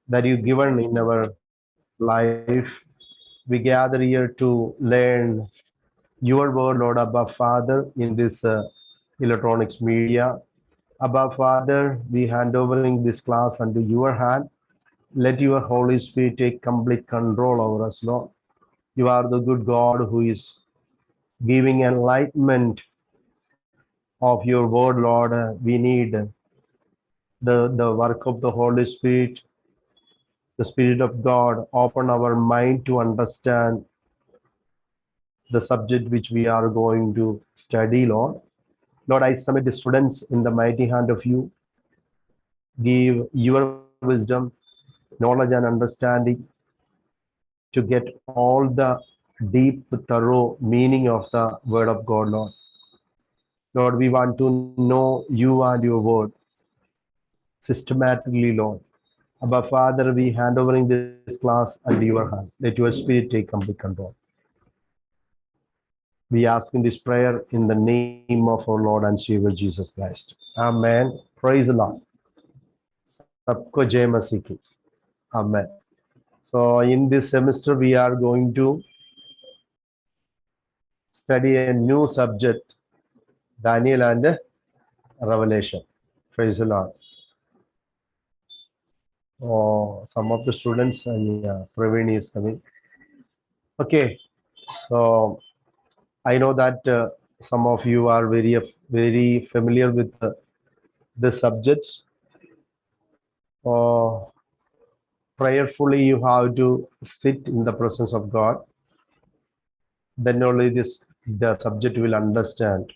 that you given in our life. We gather here to learn your word, Lord Abba Father, in this electronics media. Abba Father, we hand overing this class unto your hand. Let your Holy Spirit take complete control over us, Lord. You are the good God who is giving enlightenment of your word, Lord. We need the work of the Holy Spirit, the Spirit of God, open our mind to understand the subject which we are going to study, Lord. Lord, I submit the students in the mighty hand of you. Give your wisdom, knowledge, and understanding to get all the deep, thorough meaning of the word of God, Lord. Lord, we want to know you and your word systematically, Lord. Abba Father, we hand overing this class under your hand. Let your spirit take complete control. We ask in this prayer in the name of our Lord and Savior Jesus Christ. Amen. Praise the Lord. Sabko Jai Masih ki. Amen. So in this semester, we are going to study a new subject, Daniel and Revelation. Praise the Lord. Oh, some of the students, yeah, Praveen is coming. Okay, so I know that some of you are very familiar with the subjects. Prayerfully, you have to sit in the presence of God. Then only the subject will understand.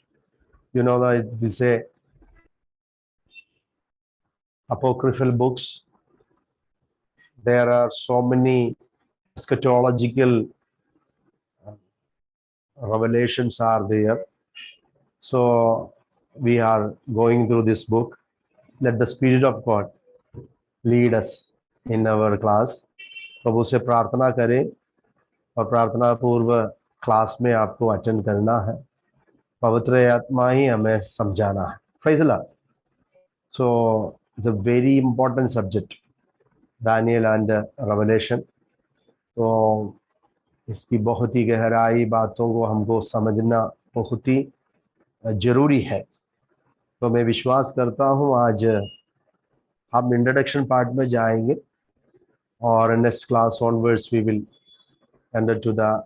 You know that they say apocryphal books. There are so many eschatological revelations are there. So we are going through this book. Let the Spirit of God lead us in our class. प्रभु से प्रार्थना करें और प्रार्थना पूर्व class में आपको attend करना है. पवित्र आत्मा ही हमें समझाना है. Praise the Lord. So it's a very important subject, Daniel and Revelation. तो इसकी बहुत ही गहराई बातों को हमको समझना बहुत ही जरूरी है. तो मैं विश्वास करता हूँ आज हम इंट्रोडक्शन पार्ट में जाएंगे और next class onwards we will enter to the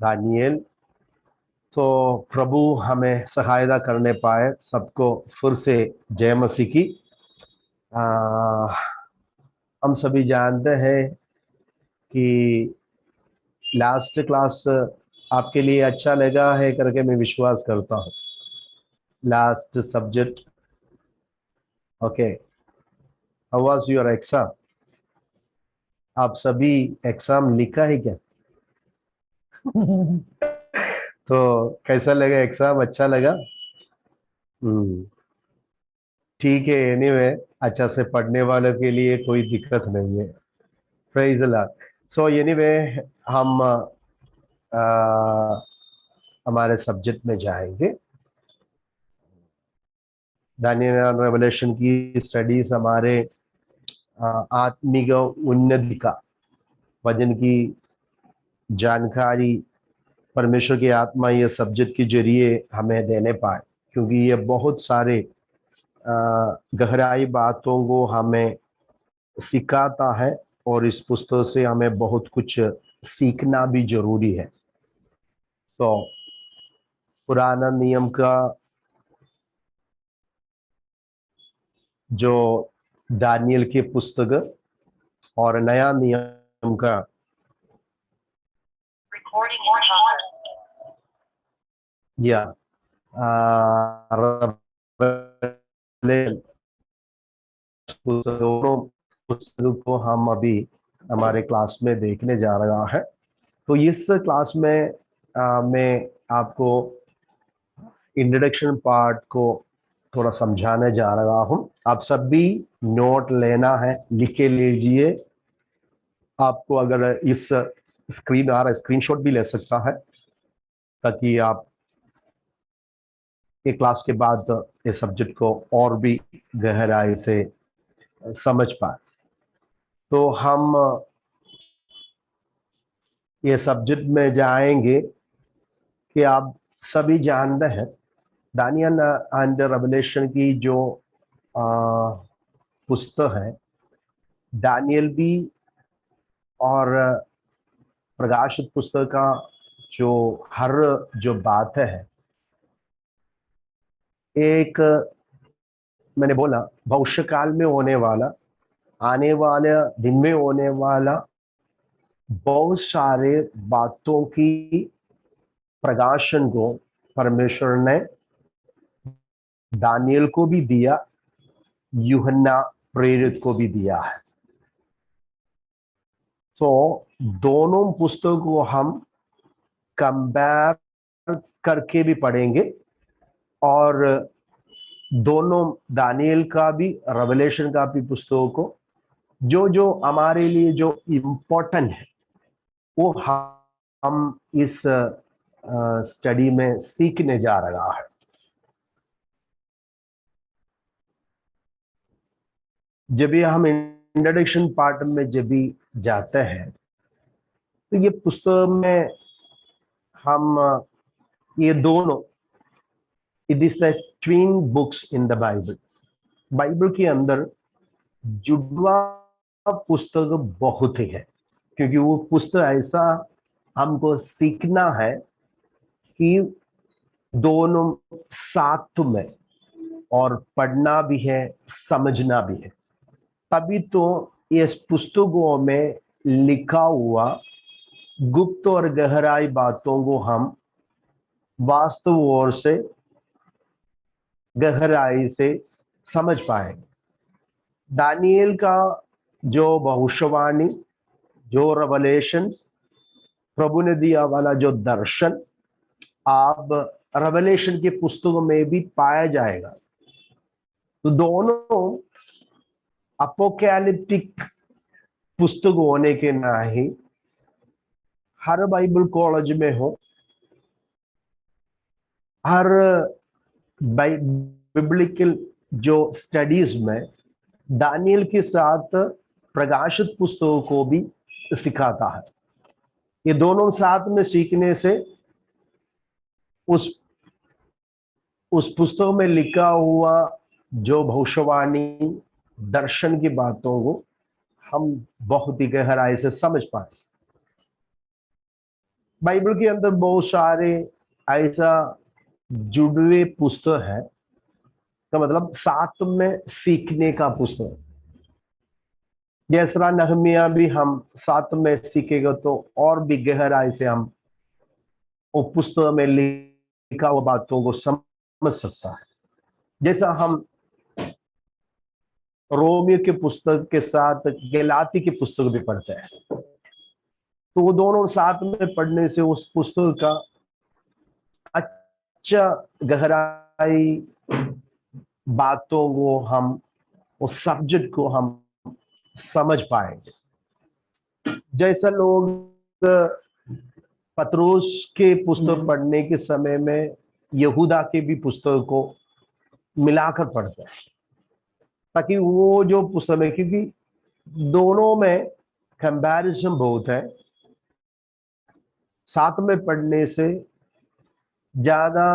Daniel. तो प्रभु हमें सहायता करने पाए. सबको फिर से जय मसीह की. हम सभी जानते हैं कि लास्ट क्लास आपके लिए अच्छा लगा है करके मैं विश्वास करता हूँ. Last subject. Okay, how was your exam? आप सभी एग्जाम लिखा है क्या? तो कैसा लगा एग्जाम? अच्छा लगा? ठीक है. एनीवे, अच्छा से पढ़ने वालों के लिए कोई दिक्कत नहीं है. Praise the Lord. So anyway, हम हमारे सब्जेक्ट में जाएंगे. दानियल एंड रेवलेशन की स्टडीज हमारे आत्मिक उन्नति का, वजन की जानकारी परमेश्वर की आत्मा ये सब्जेक्ट के जरिए हमें देने पाए, क्योंकि ये बहुत सारे गहराई बातों को हमें सिखाता है और इस पुस्तक से हमें बहुत कुछ सीखना भी जरूरी है. तो पुराना नियम का जो दानियल की पुस्तक और नया नियम का या दोनों पुस्तकों को हम अभी हमारे क्लास में देखने जा रहा है. तो इस क्लास में मैं आपको इंट्रोडक्शन पार्ट को थोड़ा समझाने जा रहा हूं. आप सभी नोट लेना है, लिखे लीजिए. आपको अगर इस स्क्रीन आ रहा है, स्क्रीनशॉट भी ले सकता है, ताकि आप एक क्लास के बाद इस सब्जेक्ट को और भी गहराई से समझ पाए। तो हम ये सब्जेक्ट में जाएंगे कि आप सभी जानते हैं दानियल एंड रेवलेशन की जो पुस्तक है, दानियल भी और प्रकाशित पुस्तक का जो हर जो बात है, एक मैंने बोला भविष्य काल में होने वाला, आने वाले दिन में होने वाला बहुत सारे बातों की प्रकाशन को परमेश्वर ने दानियल को भी दिया, यूहन्ना प्रेरित को भी दिया है। तो दोनों पुस्तकों को हम कंपेयर करके भी पढ़ेंगे और दोनों दानियल का भी रेवलेशन का भी पुस्तकों को जो जो हमारे लिए जो इम्पोर्टेंट है वो हम इस स्टडी में सीखने जा रहा है। जब भी हम इंट्रोडक्शन पार्ट में जब भी जाते हैं तो ये पुस्तक में हम ये दोनों, it is the twin books in the Bible. Bible के अंदर जुड़वा पुस्तक बहुत ही है, क्योंकि वो पुस्तक ऐसा हमको सीखना है कि दोनों साथ में और पढ़ना भी है, समझना भी है। तभी तो इस पुस्तकों में लिखा हुआ गुप्त और गहराई बातों को हम वास्तव और से गहराई से समझ पाएंगे। दानियल का जो भविष्यवाणी, जो रेवलेशंस, प्रभु ने दिया वाला जो दर्शन आप रेवलेशन के पुस्तकों में भी पाया जाएगा। तो दोनों अपोकैलिप्टिक पुस्तक होने के नहीं हर बाइबल कॉलेज में हो, हर बिब्लिकल जो स्टडीज में दानियल के साथ प्रकाशित पुस्तकों को भी सिखाता है। ये दोनों साथ में सीखने से उस पुस्तक में लिखा हुआ जो भविष्यवाणी, दर्शन की बातों को हम बहुत ही गहराई से समझ पाए। बाइबल के अंदर बहुत सारे ऐसा जुड़वे पुस्तक है, तो मतलब साथ में सीखने का पुस्तक। जैसा नहमिया भी हम साथ में सीखेगा तो और भी गहराई से हम वो पुस्तक में लिखा हुआ बातों को समझ सकता है। जैसा हम रोमियो के पुस्तक के साथ गलाती की पुस्तक भी पढ़ते हैं, तो वो दोनों साथ में पढ़ने से उस पुस्तक का अच्छा गहराई बातों को हम, उस सब्जेक्ट को हम समझ पाएंगे। जैसा लोग पतरोस के पुस्तक पढ़ने के समय में यहूदा के भी पुस्तक को मिलाकर पढ़ते हैं, ताकि वो जो पुस्तक है, क्योंकि दोनों में कंपैरिजन बहुत है, साथ में पढ़ने से ज्यादा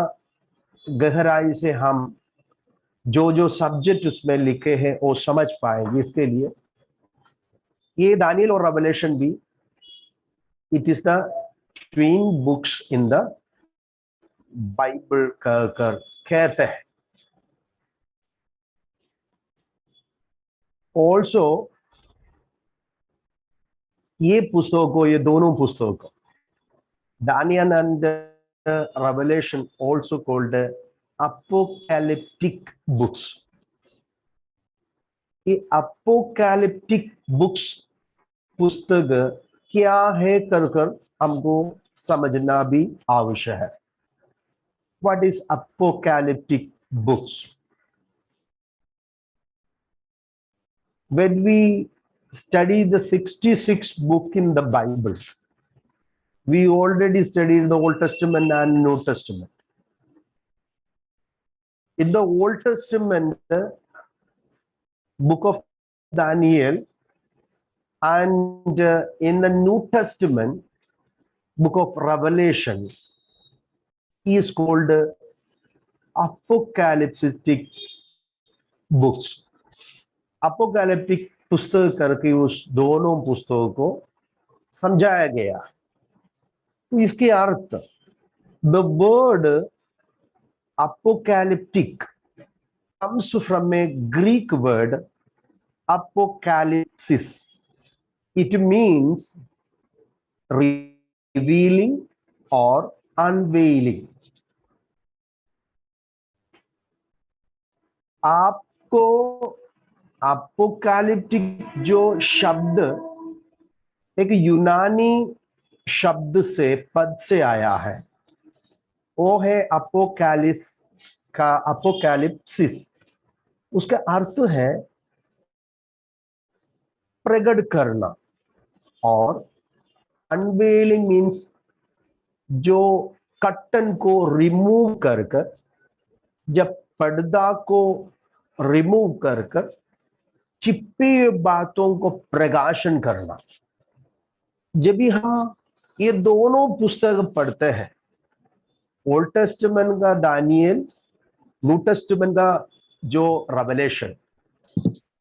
गहराई से हम जो जो सब्जेक्ट उसमें लिखे हैं वो समझ पाएंगे। इसके लिए ये दानियल और रेवलेशन भी it is the twin books in the Bible कर कहते हैं। ऑल्सो ये पुस्तकों को, ये दोनों पुस्तकों को Daniel and Revelation also called apocalyptic books. ये अपोकैलिप्टिक बुक्स पुस्तक क्या है कर हमको समझना भी आवश्यक है। What is apocalyptic books? When we study the 66 book in the Bible, we already studied the Old Testament and New Testament. In the Old Testament, book of Daniel, and in the New Testament, book of Revelation is called apocalyptic books. Apocalyptic पुस्तक करके उस दोनों पुस्तकों को समझाया गया। तो इसके अर्थ, the word apocalyptic comes from a Greek word apocalypsis. It means revealing or unveiling. आपको अपोकैलिप्टिक जो शब्द एक यूनानी शब्द से पद से आया है, वो है अपोकैलिस का अपोकैलिप्सिस। उसका अर्थ है प्रकट करना, और अनवेलिंग मीन्स जो कर्टन को रिमूव कर कर, जब पर्दा को रिमूव कर कर छिपी बातों को प्रकाशन करना। जब भी हम ये दोनों पुस्तक पढ़ते हैं, ओल्ड टेस्टामेंट का दानियल, न्यू टेस्टामेंट का जो revelation,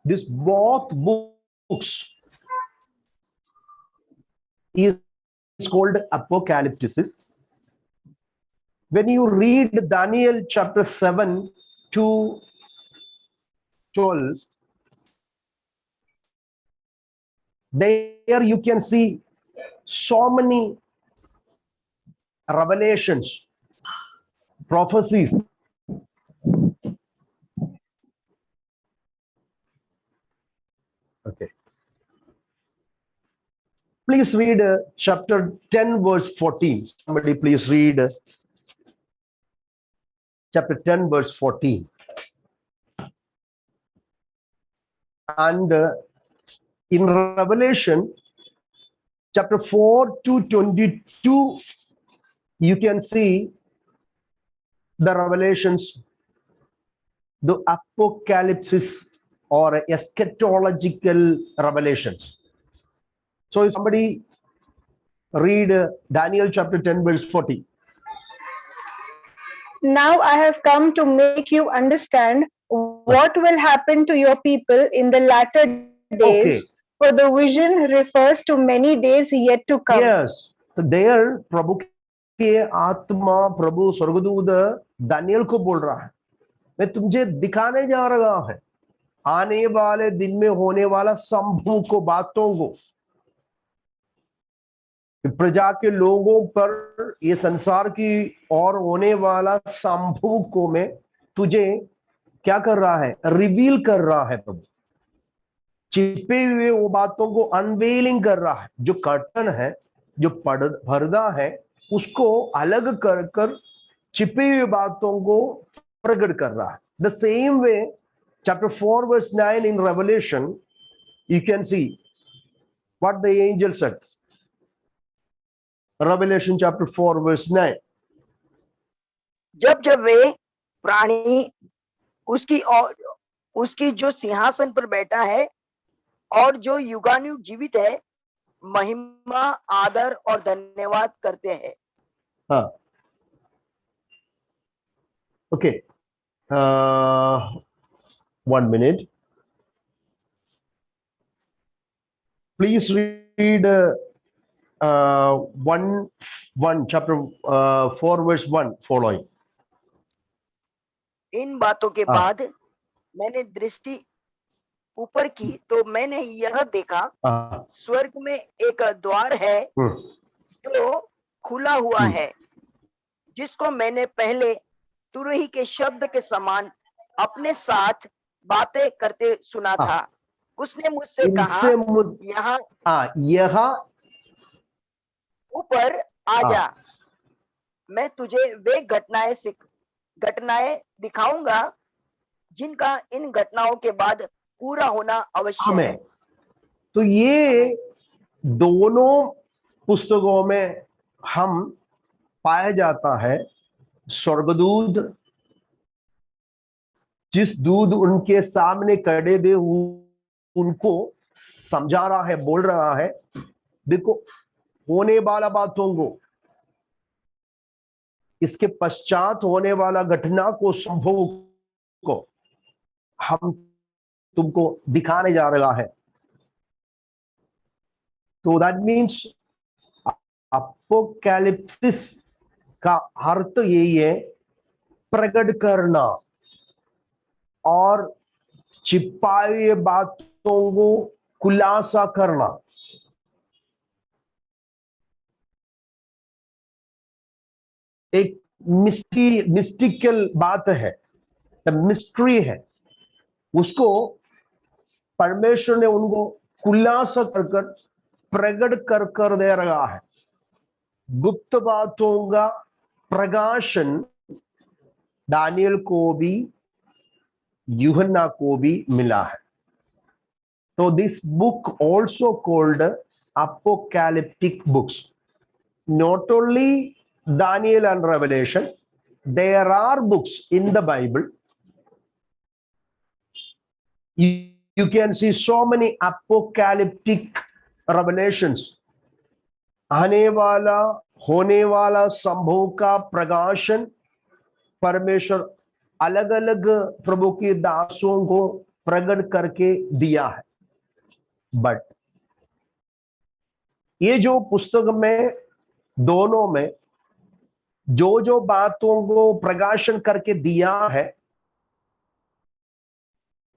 this both books is called apocalyptic. When you read Daniel chapter 7 to 12, there you can see so many revelations, prophecies. Okay. Please read chapter 10 verse 14. Somebody please read chapter 10 verse 14. And in Revelation chapter 4 to 22, you can see the revelations, the apocalypse or eschatological revelations. So if somebody read Daniel chapter 10 verse 40. Now I have come to make you understand what will happen to your people in the latter days. Okay. For the vision refers to many days yet to come. Yes. So there प्रभु के आत्मा, प्रभु स्वर्गदूत Daniel को बोल रहा है, मैं तुझे दिखाने जा रहा है आने वाले दिन में होने वाला संभव को, बातों को, प्रजा के लोगों पर, ये संसार की और होने वाला संभव को मैं तुझे क्या कर रहा है, रिवील कर रहा है। प्रभु छिपे हुए वो बातों को अनवेलिंग कर रहा है। जो कर्टन है, जो पर्दा है, उसको अलग कर कर छिपी हुई बातों को प्रकट कर रहा है। The same way chapter 4 verse 9 in Revelation, you can see what the angel said. Revelation chapter 4 verse 9. जब जब वे प्राणी उसकी जो सिंहासन पर बैठा है और जो युगानुयुग जीवित है, महिमा, आदर और धन्यवाद करते हैं। हाँ, okay. 1 minute. Please read chapter 4 verse 1 following. इन बातों के बाद मैंने दृष्टि ऊपर की तो मैंने यह देखा, स्वर्ग में एक द्वार है जो खुला हुआ है, जिसको मैंने पहले तुरही के शब्द के समान अपने साथ बातें करते सुना था। उसने मुझसे कहा, यहाँ ऊपर आ जा, मैं तुझे वे घटनाएं दिखाऊंगा जिनका इन घटनाओं के बाद पूरा होना आवश्यक है। तो ये दोनों पुस्तकों में हम पाया जाता है स्वर्गदूत, जिस दूत उनके सामने खड़े उनको समझा रहा है, बोल रहा है, देखो होने वाला बातों को, इसके पश्चात होने वाला घटना को, संभव को हम तुमको दिखाने जा रहा है। तो दैट मीन्स अपोकैलिप्सिस का अर्थ यही है, प्रकट करना और छिपाई बातों को खुलासा करना। एक मिस्टिकल बात है, मिस्ट्री है, उसको परमेश्वर ने उनको खुलासा कर प्रकट कर दे रहा है। गुप्त बातों का प्रकाशन दानियल को भी, यूहन्ना को भी मिला है। तो this book also called apocalyptic books. Not only Daniel and Revelation, there are books in the Bible. You can see so many apocalyptic revelations. आने वाला, होने वाला संभव का प्रकाशन परमेश्वर अलग अलग प्रभु के दासों को प्रकट करके दिया है। बट ये जो पुस्तक में, दोनों में जो बातों को प्रकाशन करके दिया है,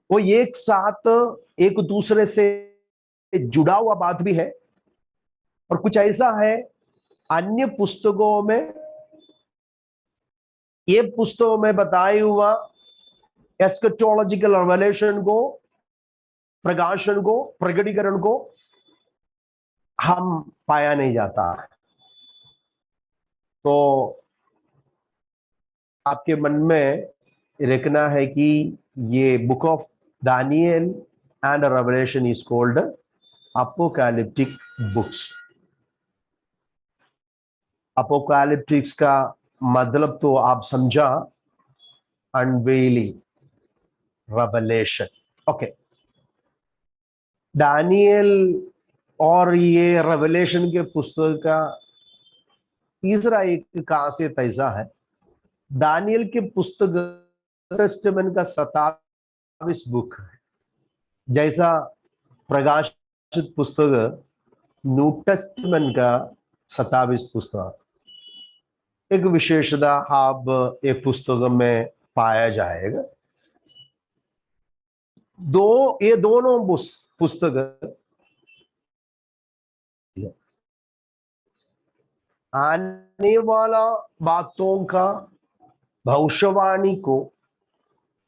वो एक साथ एक दूसरे से जुड़ा हुआ बात भी है, और कुछ ऐसा है अन्य पुस्तकों में, ये पुस्तकों में बताया हुआ एस्केटोलॉजिकल रेवलेशन को, प्रकाशन को, प्रकटीकरण को हम पाया नहीं जाता है। तो आपके मन में रखना है कि ये book of Daniel and revelation is called apocalyptic books. Apocalyptics का मतलब तो आप समझा, अनवेलिंग, रेवलेशन। ओके, दानियल और ये रेवलेशन के पुस्तक का तीसरा एक खासियत ऐसा है, दानियल के पुस्तक टेस्टामेंट का 27 बुक है, जैसा प्रकाशित पुस्तक न्यू टेस्टामेंट का 27 पुस्तक। एक विशेषता आप एक पुस्तक में पाया जाएगा, ये दोनों पुस्तक आने वाला बातों का भविष्यवाणी को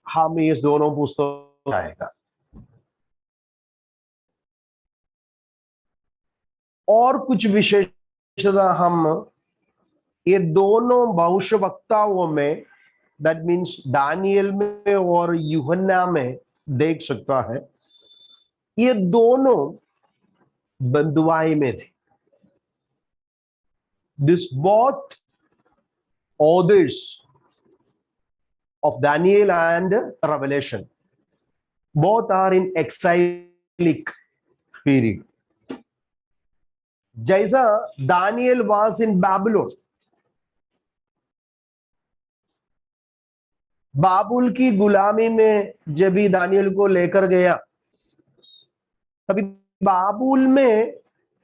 हम इस दोनों पुस्तक आएगा। और कुछ विशेषता हम ये दोनों भविष्यवक्ताओं में, दैट मीन्स दानियल में और यूहन्ना में देख सकता है। ये दोनों बंधुआई में थे। This both authors of Daniel and Revelation, both are in exilic period. जैसा Daniel was in Babylon, बाबुल की गुलामी में जब भी दानियल को लेकर गया, तभी बाबुल में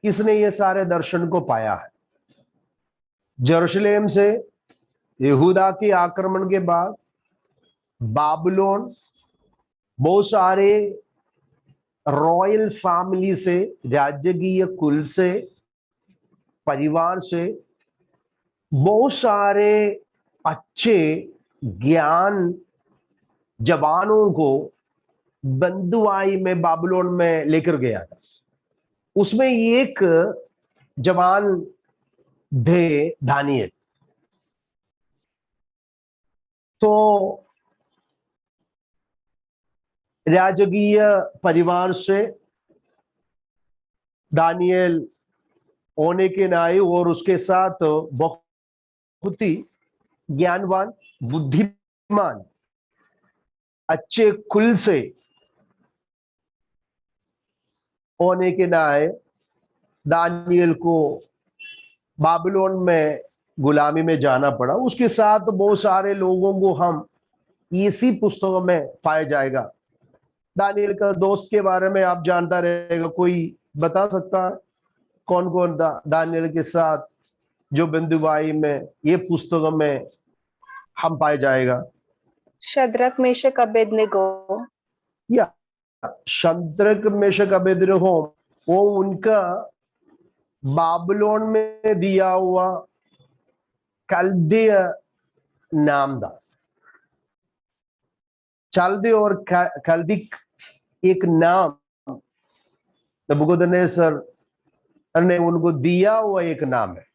इसने ये सारे दर्शन को पाया है। यरूशलेम से यहूदा के आक्रमण के बाद बाबुलोन बहुत सारे रॉयल फैमिली से, राजकीय कुल से, परिवार से बहुत सारे अच्छे ज्ञान जवानों को बंधुआई में बाबुलोन में लेकर गया था। उसमें एक जवान थे दानियल। तो राजकीय परिवार से दानियल होने के नाते और उसके साथ बहुत ही ज्ञानवान, बुद्धिमान, अच्छे कुल से होने के नाते दानियल को बाबिलोन में गुलामी में जाना पड़ा। उसके साथ बहुत सारे लोगों को हम इसी पुस्तकों में पाया जाएगा। दानियल का दोस्त के बारे में आप जानता रहेगा, कोई बता सकता है कौन कौन दानियल के साथ जो बंदुवाई में ये पुस्तकों में हम पाए जाएगा? Shadrach, Meshach, Abednego. या शद्रक, मेशक, अबेदनगो वो उनका बाबिलोन में दिया हुआ कल्दीय नाम था। चल्दी और कल्दिक एक नाम नबूकदनेस्सर ने उनको दिया हुआ एक नाम है,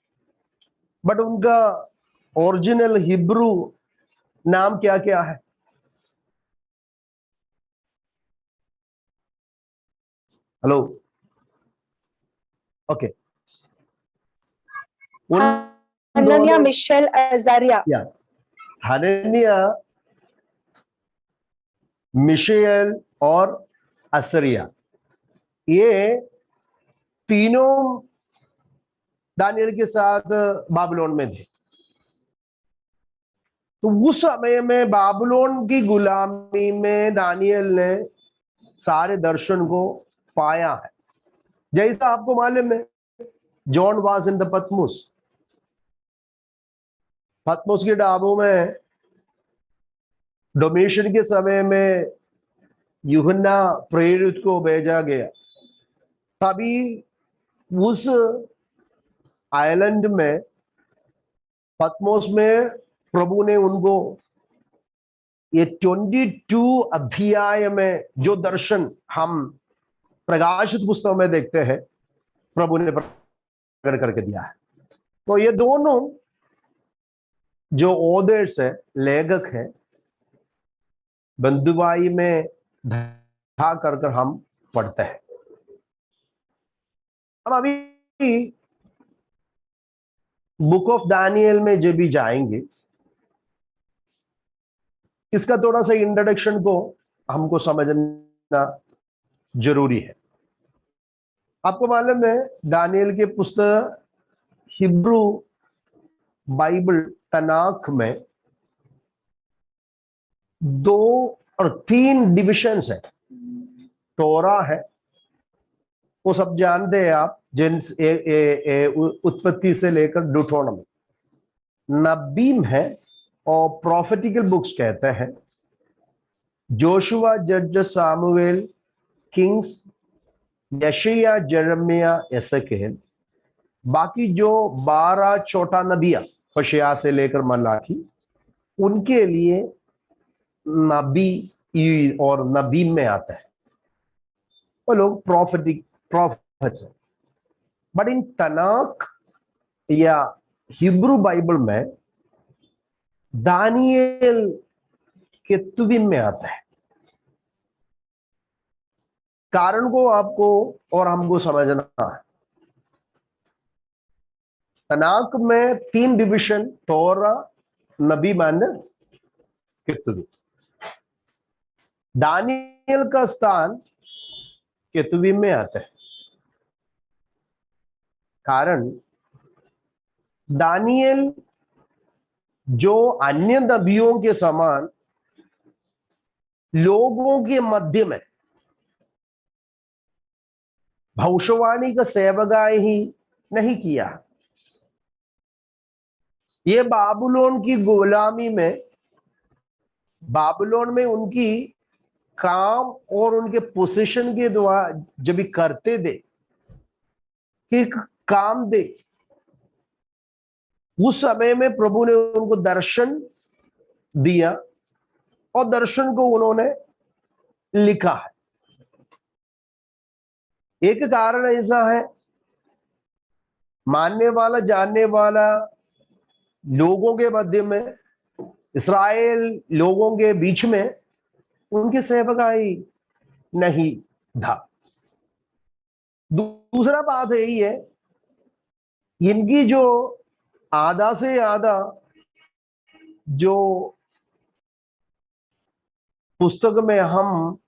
बट उनका ओरिजिनल हिब्रू नाम क्या क्या है? Hello, okay. हनन्याह, मिशेल, अजारिया। हनन्याह, मिशेल और असरिया, ये तीनों दानियल के साथ बाबिलोन में थे। तो उस समय में बाबिलोन की गुलामी में दानियल ने सारे दर्शन को पाया है। जैसा आपको मालूम है, जॉन वाज इन द पतमुस, पतमुस के डाबों में डोमिशन के समय में यूहन्ना प्रेरित को भेजा गया। तभी उस आइलैंड में पतमोस में प्रभु ने उनको ये 22 अध्याय में जो दर्शन हम प्रकाशित पुस्तक में देखते हैं, प्रभु ने प्रकट करके दिया है। तो ये दोनों जो ऑथर्स है, लेखक है, बंदुबाई में धा कर हम पढ़ते हैं। हम अभी बुक ऑफ दानियल में जब भी जाएंगे, इसका थोड़ा सा इंट्रोडक्शन को हमको समझना जरूरी है। आपको मालूम है, दानियल के पुस्तक हिब्रू बाइबल तनाख में 2 और 3 डिविजन्स है। तोरा है, वो सब जानते हैं आप, जेन्स उत्पत्ति से लेकर ड्यूटोनॉमी। नबीम है और प्रॉफेटिकल बुक्स कहते हैं, जोशुआ, जज, सामुएल, किंग्स, यशायाह, यिर्मयाह, एसेकिएल। बाकी जो 12 छोटा नबिया, होशिया से लेकर मलाकी, उनके लिए नबी और नबीम में आता है। वो लोग प्रॉफिट्स है। बट इन तनाक या हिब्रू बाइबल में दानियल के तुविम में आता है। कारण को आपको और हमको समझना है। तनाक में 3 डिविजन, तोरा, नबी मान, केतुबी। दानियल का स्थान केतुबी में आता है। कारण दानियल जो अन्य नबियों के समान लोगों के मध्य में भविष्यवाणी का सेवकाई ही नहीं किया। ये बाबुलोन की गुलामी में, बाबुलोन में उनकी काम और उनके पोजीशन के द्वारा जब भी करते थे कि काम दे, उस समय में प्रभु ने उनको दर्शन दिया और दर्शन को उन्होंने लिखा है। एक कारण ऐसा है, मानने वाला जानने वाला लोगों के मध्य में, इस्राएल लोगों के बीच में उनकी सेवकाई नहीं था। दूसरा बात यही है, इनकी जो आधा से आधा जो पुस्तक में हम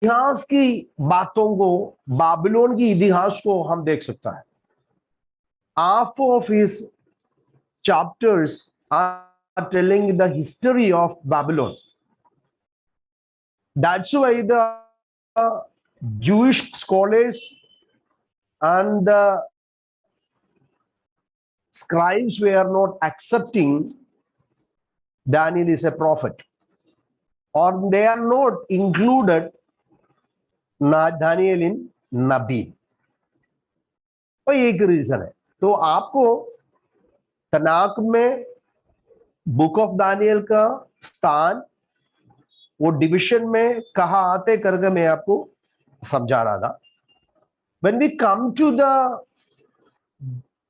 इतिहास की बातों को, बाबिलोन की इतिहास को हम देख सकता है। half of his chapters are telling the history of Babylon. That's why the Jewish scholars and the scribes were not accepting Daniel is a prophet, or they are not included Daniel in Nabi. तो एक reason है। तो आपको तनाक में book of Daniel का स्थान वो division में कहा आते करके मैं आपको समझा रहा था। When we come to the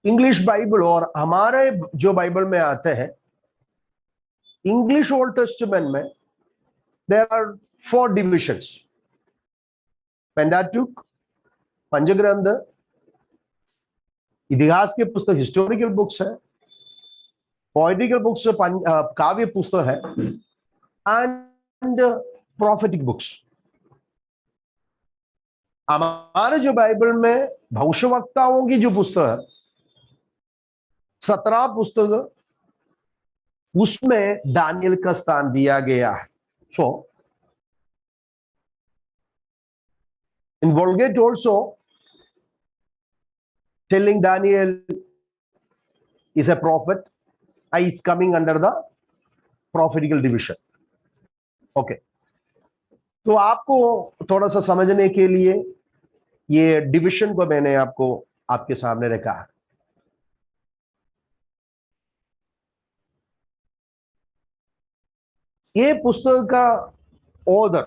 English Bible, और हमारे जो बाइबल में आते हैं इंग्लिश ओल्ड टेस्टामेंट में, देयर आर 4 डिविजन्स। पेंटाट्यूक, पंचग्रंथ, इतिहास के पुस्तक हिस्टोरिकल बुक्स है, पोएटिकल बुक्स काव्य पुस्तक है, एंड प्रोफेटिक बुक्स। हमारे जो बाइबल में भविष्यवक्ताओं की जो पुस्तक है 17 पुस्तक, उसमें दानियल का स्थान दिया गया है। So in Vulgate also telling Daniel is a prophet, is coming under the prophetical division. Okay. तो आपको थोड़ा सा समझने के लिए ये डिविजन को मैंने आपको आपके सामने रखा है। ये पुस्तक का ऑथर,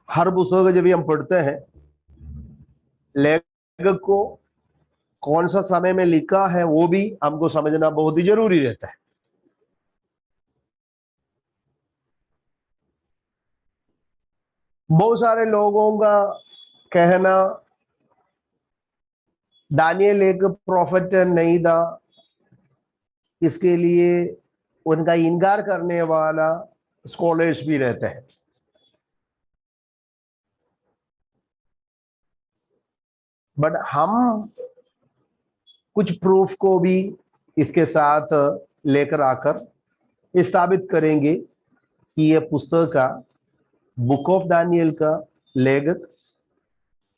हर पुस्तक जब भी हम पढ़ते हैं लेखक को कौन सा समय में लिखा है वो भी हमको समझना बहुत ही जरूरी रहता है। बहुत सारे लोगों का कहना दानियल एक प्रॉफिट नहीं था, इसके लिए उनका इनकार करने वाला स्कॉलर्स भी रहते हैं। बट हम कुछ प्रूफ को भी इसके साथ लेकर आकर स्थापित करेंगे कि यह पुस्तक का बुक ऑफ दानियल का लेखक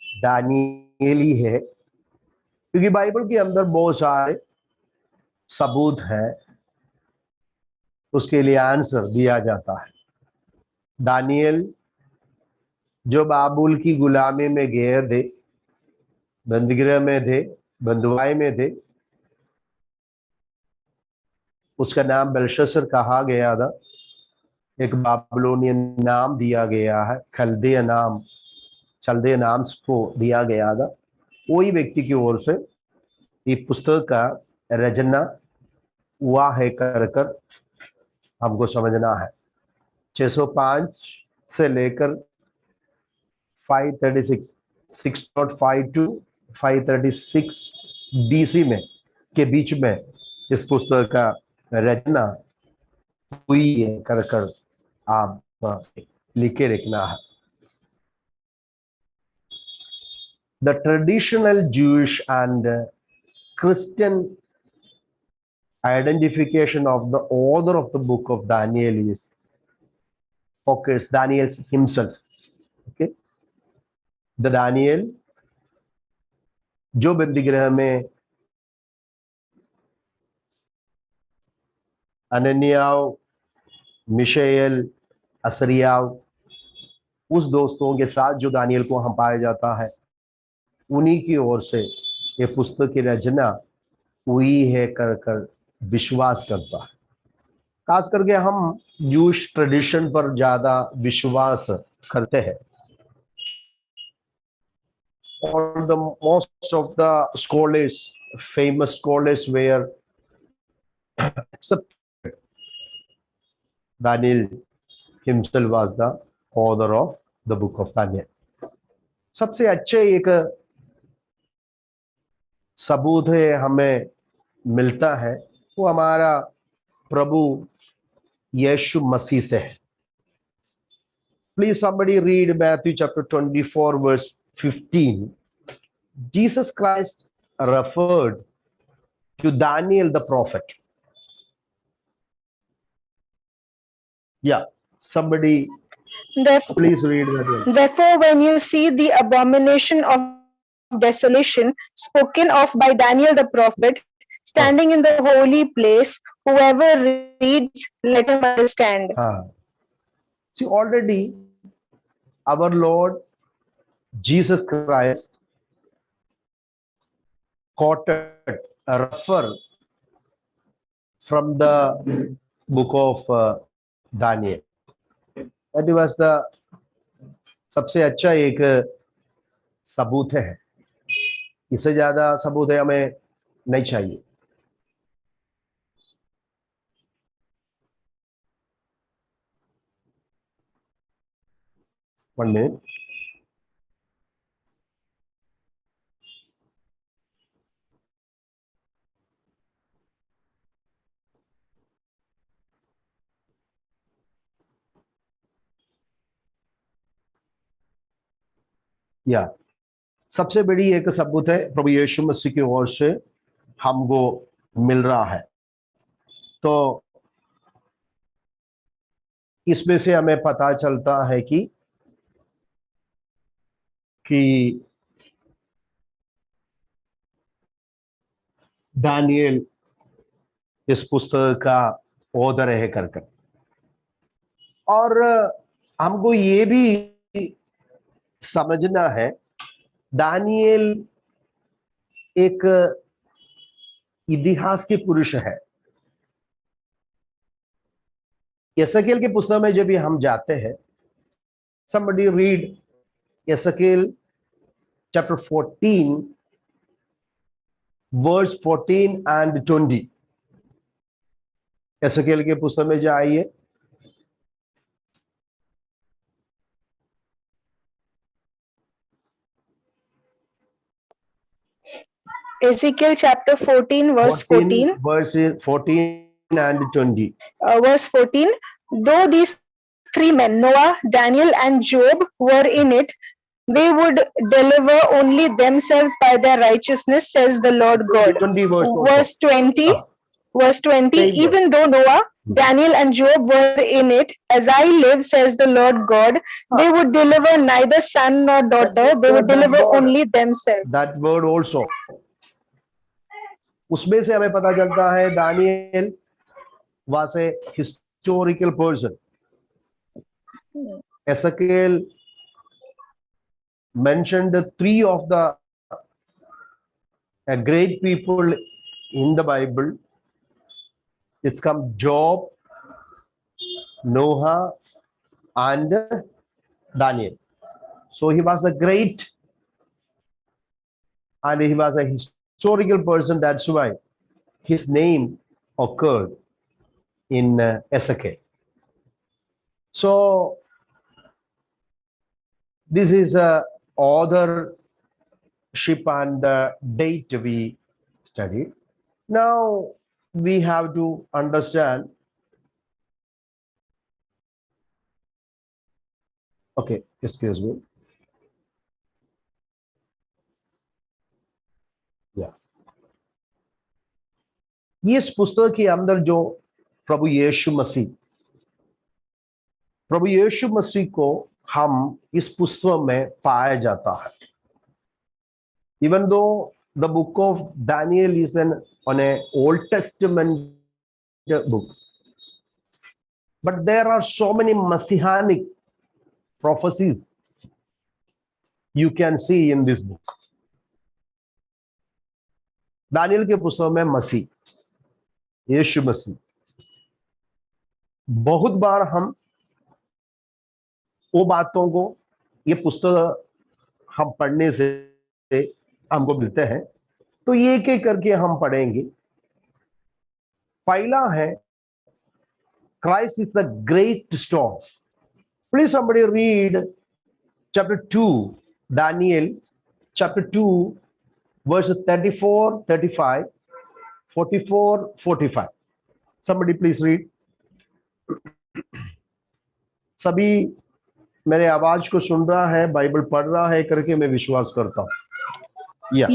दानियल ही है, क्योंकि बाइबल के अंदर बहुत सारे सबूत है, उसके लिए आंसर दिया जाता है। दानियल जो बाबुल की गुलामी में गए थे, बंदीगृह में थे, बंधुआई में थे, उसका नाम बेलशस्सर कहा गया था। एक बाबिलोनियन नाम दिया गया है, खलदे नाम को दिया गया था। वही व्यक्ति की ओर से ये पुस्तक का रचना हुआ है कर हमको समझना है। 605 से लेकर 536 6.5 to 536 BC में के बीच में इस पुस्तक का रचना हुई है कर आप लिखे रखना है। The traditional Jewish and Christian identification of the author of the book of Daniel is occurs Daniel himself. Okay, the Daniel जो बंदीगृह में अनन्याव, मिशेल, असरियाव, उस दोस्तों के साथ जो दानियल को हम पाया जाता है, उन्हीं की ओर से ये पुस्तक की रचना हुई है कर विश्वास करता है। खास करके हम जूश ट्रेडिशन पर ज्यादा विश्वास करते हैं, और the most of the scholars, famous scholars were accepted Daniel himself was the author of the book of Daniel. सबसे अच्छे एक सबूत है हमें मिलता है, वो हमारा प्रभु यीशु मसीह से है। Please somebody read Matthew chapter 24 verse 15. Jesus Christ referred to Daniel the prophet. Yeah, somebody Therefore, please read that one. therefore, when you see the abomination of desolation spoken of by Daniel the prophet standing in the holy place, whoever reads, let him understand. See, already our Lord Jesus Christ quoted a refer from the book of Daniel. That was the सबसे अच्छा एक सबूत है. इससे ज्यादा सबूत है हमें नहीं चाहिए. One minute. या सबसे बड़ी एक सबूत है प्रभु यीशु मसीह की ओर से हमको मिल रहा है. तो इसमें से हमें पता चलता है कि दानियल इस पुस्तक का ऑथर है करके. और हमको ये भी समझना है दानियल एक इतिहास के पुरुष है. एसकेल के पुस्तक में जब हम जाते हैं, somebody read Ezekiel chapter 14 verse 14 and 20. एसकेल के पुस्तक में जाइए. Ezekiel chapter 14 verse 14. Verse 14 and 20. Verse 14. Though these three men, Noah, Daniel, and Job, were in it, they would deliver only themselves by their righteousness, says the Lord God. 20 Verse 20. Verse 20. Even though Noah, Daniel, and Job were in it, as I live, says the Lord God, they would deliver neither son nor daughter. They would deliver only themselves. That word also. उसमें से हमें पता चलता है Daniel was a historical person. Ezekiel mentioned the three of the great people in the Bible. It's come Job, Noah, and Daniel. So he was a great, and he was a historical person. That's why his name occurred in Ezekiel. So this is a authorship and the date we studied. Now we have to understand. Okay, excuse me. Yeah. इस पुस्तक के अंदर जो प्रभु यीशु मसीह को हम इस पुस्तक में पाया जाता है. Even though the book of Daniel is on an Old Testament book, but there are so many messianic prophecies you can see in this book. Daniel के पुस्तक में मसीह, यीशु मसीह, बहुत बार हम वो बातों को ये पुस्तक हम पढ़ने से हमको मिलते हैं. तो ये एक एक करके हम पढ़ेंगे. पहला है Christ is the great storm. Please somebody read chapter 2, Daniel chapter 2 verses 34, 35, 44, 45. Somebody please read. सभी मेरे आवाज को सुन रहा है, बाइबल पढ़ रहा है करके मैं विश्वास करता हूँ। या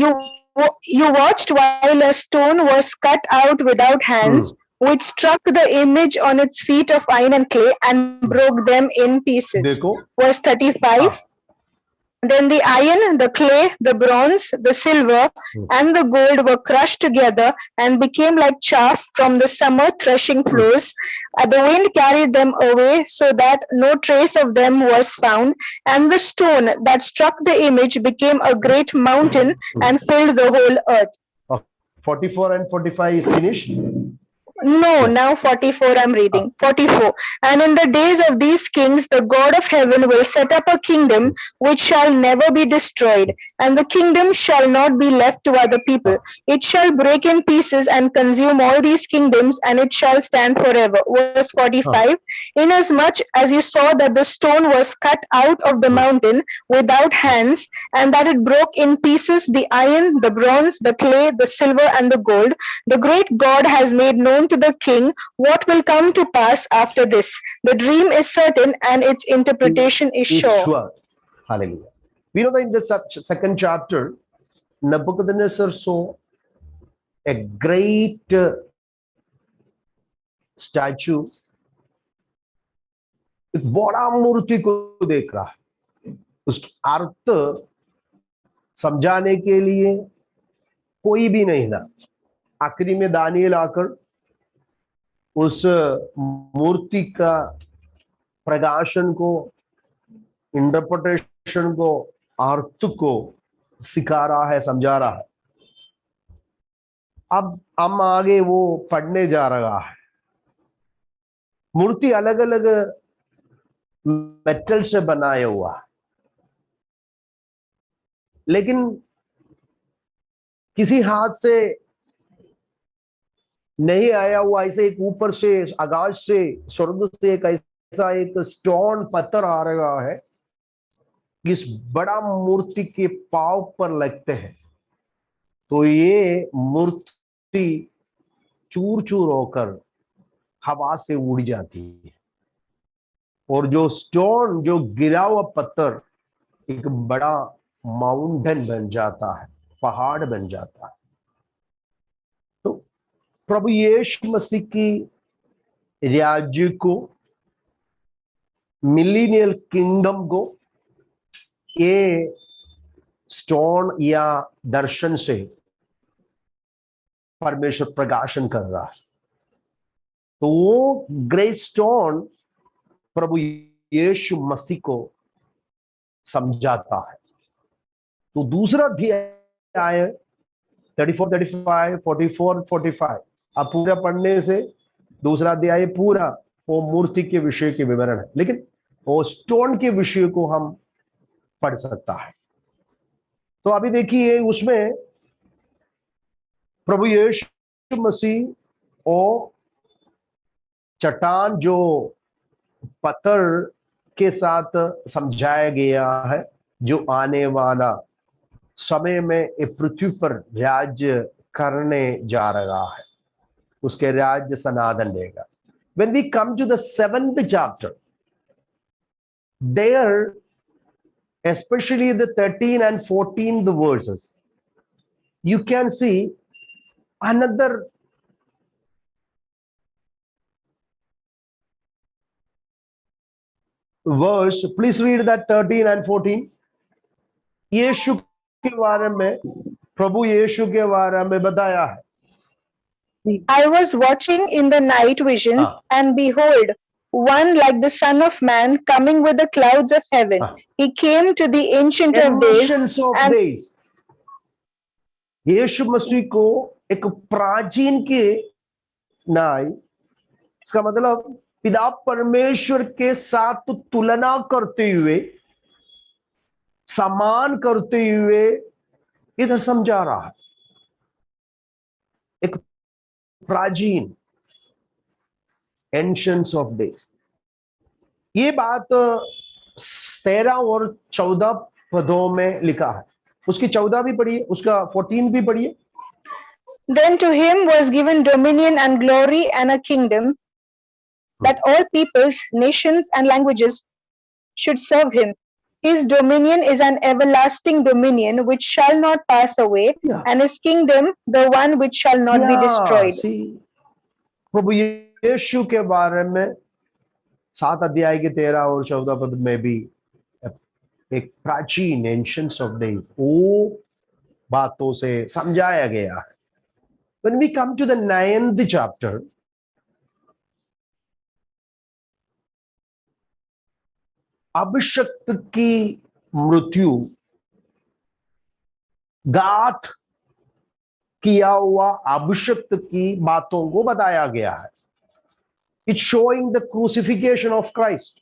You watched while a stone was cut out without hands, which struck the image on its feet of iron and clay and broke them in pieces. देखो Verse 35. Then the iron, the clay, the bronze, the silver, and the gold were crushed together and became like chaff from the summer threshing floors. The wind carried them away so that no trace of them was found. And the stone that struck the image became a great mountain and filled the whole earth. 44 and 45 finished. No, now 44 I'm reading. 44. And in the days of these kings, the God of heaven will set up a kingdom which shall never be destroyed, and the kingdom shall not be left to other people. It shall break in pieces and consume all these kingdoms, and it shall stand forever. Verse 45. Inasmuch as you saw that the stone was cut out of the mountain without hands, and that it broke in pieces the iron, the bronze, the clay, the silver, and the gold, the great God has made known to the king what will come to pass after this. The dream is certain and its interpretation is sure. Hallelujah. We know that in the second chapter, Nebuchadnezzar saw a great statue. एक बड़ा मूर्ति को देख रहा है। उस अर्थ समझाने के लिए कोई भी नहीं था। आखिरी में दानिएल आकर उस मूर्ति का प्रकाशन को, इंटरप्रिटेशन को, अर्थ को सिखा रहा है, समझा रहा है। अब हम आगे वो पढ़ने जा रहा है। मूर्ति अलग अलग मेटल से बनाया हुआ, लेकिन किसी हाथ से नहीं आया हुआ, ऐसे एक ऊपर से, आकाश से, स्वर्ग से एक ऐसा एक स्टोन पत्थर आ रहा है, इस बड़ा मूर्ति के पांव पर लगते हैं तो ये मूर्ति चूर चूर होकर हवा से उड़ जाती है, और जो स्टोन, जो गिरा हुआ पत्थर एक बड़ा माउंटेन बन जाता है, पहाड़ बन जाता है। तो प्रभु यीशु मसीह की राज्य को, मिलेनियल किंगडम को ये स्टोन या दर्शन से परमेश्वर प्रकाशन कर रहा है। तो वो ग्रेट स्टोन प्रभु यीशु मसीह को समझाता है। तो दूसरा अध्याय 34, 35, 44, 45 अब पूरा पढ़ने से दूसरा अध्याय पूरा वो मूर्ति के विषय के विवरण है, लेकिन वो स्टोन के विषय को हम पढ़ सकता है। तो अभी देखिए उसमें प्रभु यीशु मसीह और चट्टान जो पत्थर के साथ समझाया गया है, जो आने वाला समय में पृथ्वी पर राज्य करने जा रहा है, उसके राज्य सनातन रहेगा। When we come to the 7th chapter, there, especially the 13 and 14 verses, you can see another verse. Please read that 13 and 14. यीशु के बारे में, प्रभु यीशु के बारे में बताया है। I was watching in the night visions, and behold, one like the Son of Man coming with the clouds of heaven. He came to the Ancient of Days. यीशु मसीह को एक प्राचीन के नाई, इसका मतलब पिता परमेश्वर के साथ तुलना करते हुए, समान करते हुए इधर समझा रहा है। एक प्राचीन, एंशियंट्स ऑफ डेज। ये बात 13 और 14 पदों में लिखा है। उसकी 14 भी पढ़िए, उसका 14 भी पढ़िए। Then to him was given dominion and glory and a kingdom, that all peoples, nations and languages should serve him. His dominion is an everlasting dominion which shall not pass away, Yeah. and his kingdom the one which shall not be destroyed. See, प्रभु यीशु के बारे में 7 अध्याय के 13 और 14 पद में भी एक प्राचीन एंशियंट्स ऑफ डेज वो बातों से समझाया गया है. When we come to the 9th chapter, अभिषक्त की मृत्यु गात किया हुआ अभिषक्त की बातों को बताया गया है. It's showing the crucifixion of Christ.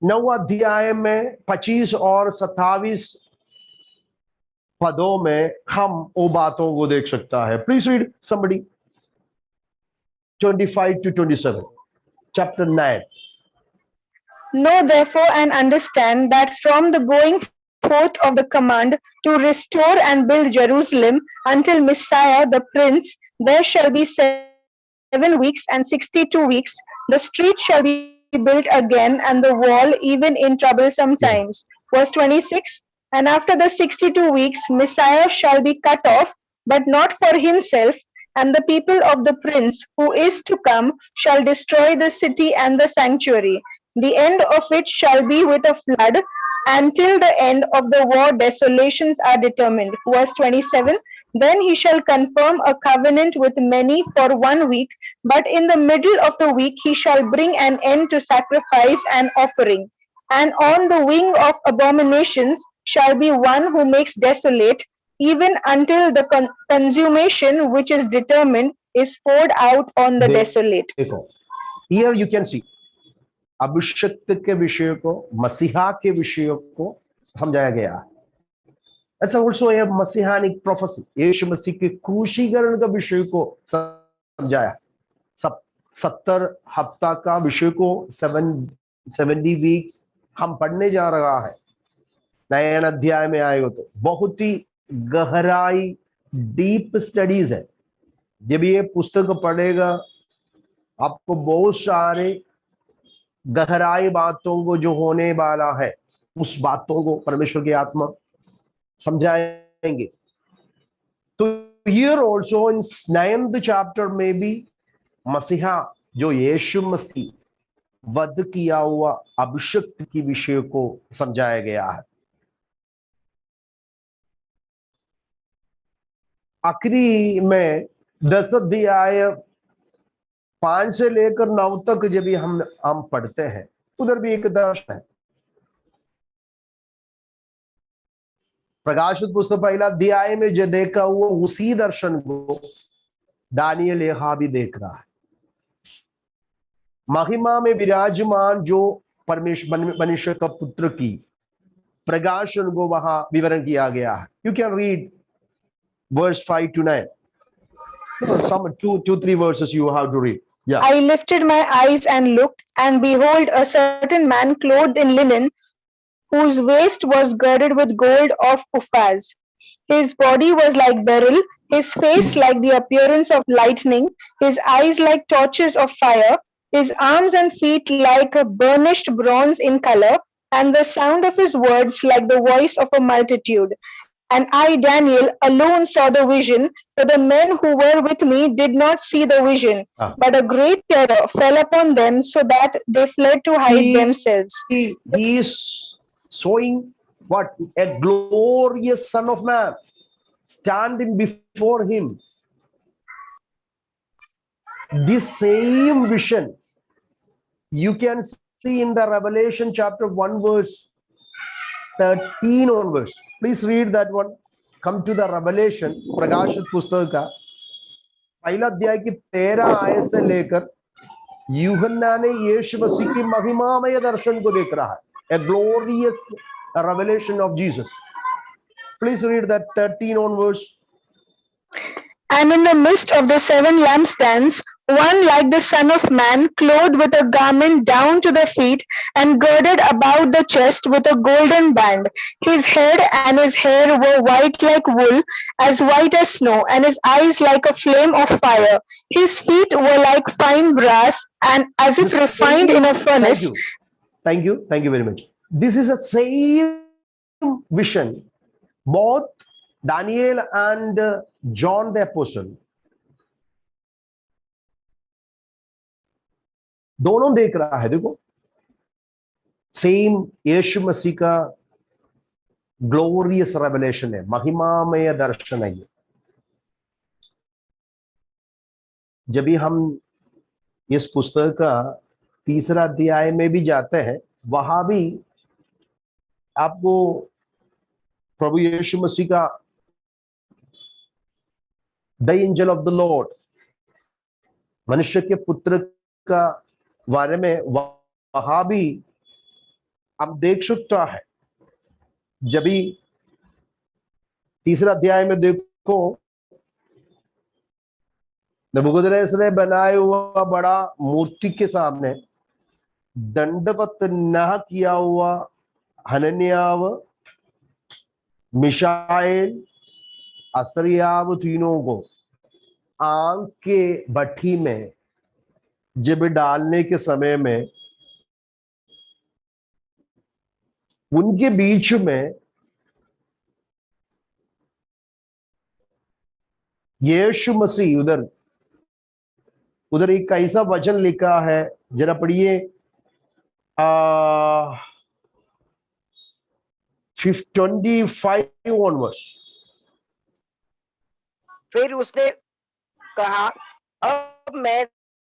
9 अध्याय में 25 और 27 पदों में हम वो बातों को देख सकता है. Please read somebody 25 to 27, chapter 9. Know therefore and understand that from the going forth of the command to restore and build Jerusalem until Messiah the Prince, there shall be 7 weeks and 62 weeks. The street shall be built again, and the wall even in troublesome times. Verse 26. And after the 62 weeks, Messiah shall be cut off, but not for himself, and the people of the Prince who is to come shall destroy the city and the sanctuary. The end of it shall be with a flood, until the end of the war desolations are determined. Verse 27. Then he shall confirm a covenant with many for 1 week, but in the middle of the week he shall bring an end to sacrifice and offering. And on the wing of abominations shall be one who makes desolate, even until the consummation which is determined is poured out on the desolate. Here you can see अभिषक्त के विषय को, मसीहा के विषय को समझाया गया है. That's also a messianic prophecy. यीशु मसीह के क्रूसीकरण का विषय को समझाया. 70 हफ्ता का विषय को 70 वीक्स हम पढ़ने जा रहा है. नए अध्याय में आएगा तो बहुत ही गहराई डीप स्टडीज है. जब ये पुस्तक पढ़ेगा आपको बहुत सारे गहराई बातों को जो होने वाला है उस बातों को परमेश्वर की आत्मा समझाएंगे. तो here also in 9th chapter में भी मसीहा जो यीशु मसीह वध किया हुआ अभिषक्त की विषय को समझाया गया है. आखिरी में 10 अध्याय 5 से लेकर 9 तक जब भी हम पढ़ते हैं उधर भी एक दर्शन है. प्रकाशित पुस्तक 1 अध्याय में जो देखा हुआ उसी दर्शन को दानियल यहाँ भी देख रहा है. महिमा में विराजमान जो परमेश्वर मनुष्य का पुत्र की प्रकाशन को वहां विवरण किया गया है. You can read verse 5 to 9. Some 2-3 verses you have to read. Yeah. I lifted my eyes and looked, and behold, a certain man clothed in linen, whose waist was girded with gold of Uphaz. His body was like beryl, his face like the appearance of lightning, his eyes like torches of fire, his arms and feet like a burnished bronze in color, and the sound of his words like the voice of a multitude. And I, Daniel, alone saw the vision, for the men who were with me did not see the vision. But a great terror fell upon them, so that they fled to hide themselves. He is showing what? A glorious Son of Man standing before him. This same vision you can see in the Revelation chapter 1 verse 13 onwards. Please read that one. Come to the Revelation, प्रकाशित पुस्तक का 1 अध्याय की 13 आयत से लेकर यूहन्ना ने यीशु मसीह की महिमामय दर्शन को देख रहा है. A glorious revelation of Jesus. Please read that 13 onwards. And in the midst of the 7 lampstands, one like the Son of Man, clothed with a garment down to the feet, and girded about the chest with a golden band. His head and his hair were white like wool, as white as snow, and his eyes like a flame of fire. His feet were like fine brass, and as if refined in a furnace. Thank you very much. This is a same vision both Daniel and John the apostle, दोनों देख रहा है। देखो, same यीशु मसीह का glorious revelation है, महिमामय दर्शन है ये। जब भी हम इस पुस्तक का तीसरा अध्याय में भी जाते हैं, वहां भी आपको प्रभु यीशु मसीह का the angel of the Lord, मनुष्य के पुत्र का बारे में वहां भी आप देख सकता है। जब भी तीसरा अध्याय में देखो, नबूकदनेस्सर ने बनाया हुआ बड़ा मूर्ति के सामने दंडवत न किया हुआ हनन्याव, मिशाएल, असरियाव तीनों को आग के भट्ठी में जब डालने के समय में उनके बीच में यीशु मसीह उधर एक ऐसा वचन लिखा है, जरा पढ़िए 25 ऑनवर्ड्स। फिर उसने कहा, अब मैं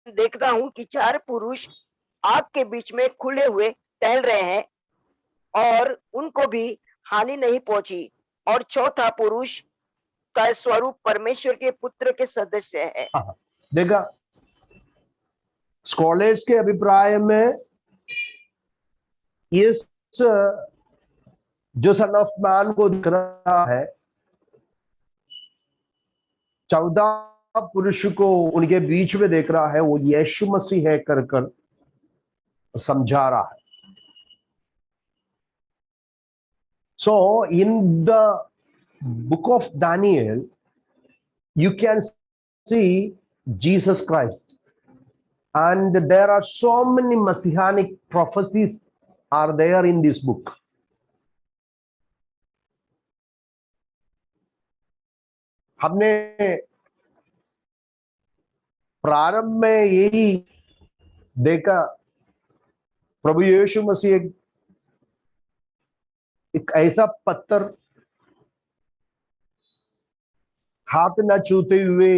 देखता हूं कि 4 पुरुष आग के बीच में खुले हुए टहल रहे हैं और उनको भी हानि नहीं पहुंची, और चौथा पुरुष का स्वरूप परमेश्वर के पुत्र के सदस्य है। देखा, स्कॉलर्स के अभिप्राय में इस जो सन ऑफ मैन को दिख रहा है, 14 पुरुष को उनके बीच में देख रहा है, वो यीशु मसीह है कर समझा रहा है। So in the book of Daniel you can see Jesus Christ, and there are so many messianic prophecies are there in this book. हमने प्रारंभ में यही देखा, प्रभु यीशु मसीह एक ऐसा पत्थर हाथ न छूते हुए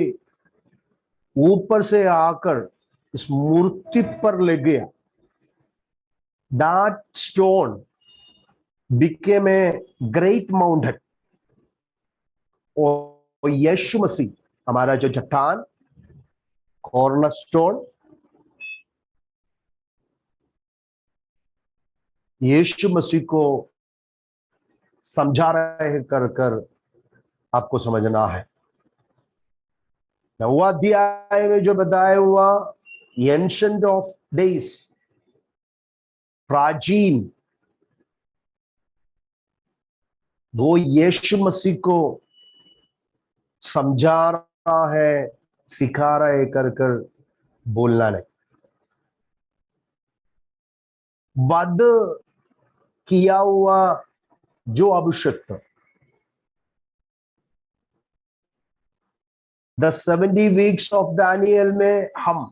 ऊपर से आकर इस मूर्ति पर ले गया। That stone became a great mountain। और यीशु मसीह हमारा जो चट्टान, कॉर्नरस्टोन, यीशु मसीह को समझा रहे हैं कर आपको समझना है। 9वां अध्याय में जो बताया हुआ एंशिएंट ऑफ डेज, प्राचीन, वो यीशु मसीह को समझा रहा है, सिखा रहा है कर बोलना नहीं। वध किया हुआ जो अभिषिक्त, द 70 वीक्स ऑफ दानियल में हम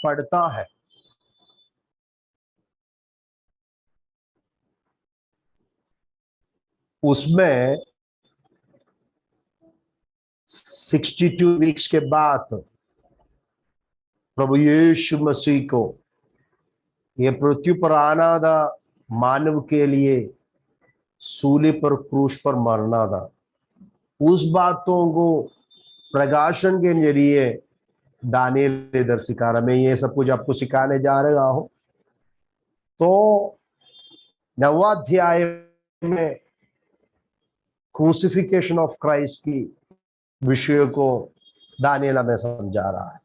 पढ़ता है, उसमें 62 वीक्स के बाद प्रभु यीशु मसीह को ये पृथ्वी पर आना था, मानव के लिए सूली पर, क्रूस पर मरना था। उस बातों को प्रकाशन के जरिए दानियल इधर सिखा रहा। मैं ये सब कुछ आपको सिखाने जा रहा हूं। तो 9वां अध्याय में क्रूसिफिकेशन ऑफ क्राइस्ट की विषय को दानियल हमें समझा रहा है।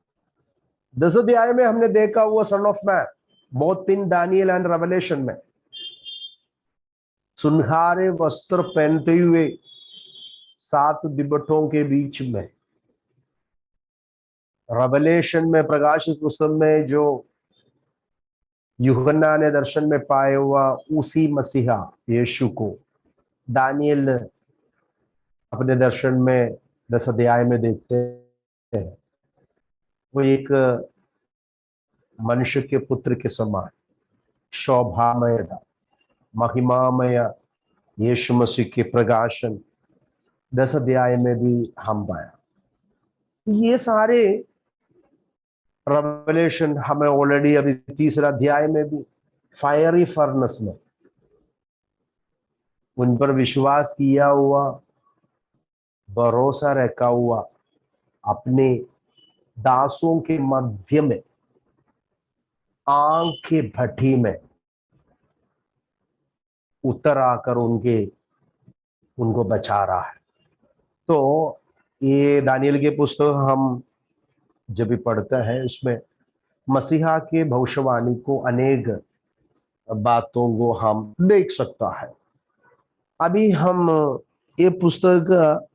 10 अध्याय में हमने देखा हुआ son of man, both in Daniel and Revelation में सुनहरे वस्त्र पहनते हुए 7 दिब्बटों के बीच में, रेवलेशन में, प्रकाशित पुस्तक में जो यूहन्ना ने दर्शन में पाया हुआ उसी मसीहा यीशु को दानियल अपने दर्शन में 10 अध्याय में देखते हैं। वो एक मनुष्य के पुत्र के समान शोभामय था, महिमामय यीशु मसीह के प्रकाशन 10 अध्याय में भी हम पाया। ये सारे रेवलेशन हमें ऑलरेडी अभी 3 अध्याय में भी फायरी फर्नेस में उन पर विश्वास किया हुआ, भरोसा रखा हुआ अपने दासों के मध्य में आग के भट्टी में उतर आकर उनको बचा रहा है। तो ये दानियल के पुस्तक हम जब भी पढ़ते हैं, उसमें मसीहा के भविष्यवाणी को अनेक बातों को हम देख सकता है। अभी हम ये पुस्तक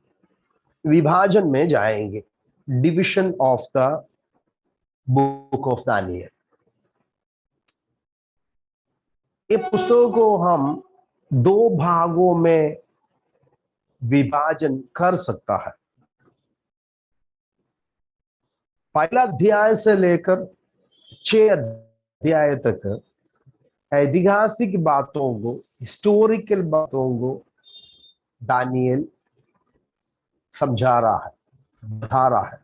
विभाजन में जाएंगे, division of the book of Daniel. ये पुस्तक को हम 2 भागों में विभाजन कर सकता है। पहला अध्याय से लेकर 6 अध्याय तक ऐतिहासिक बातों को, हिस्टोरिकल बातों को दानियल समझा रहा है, बता रहा है।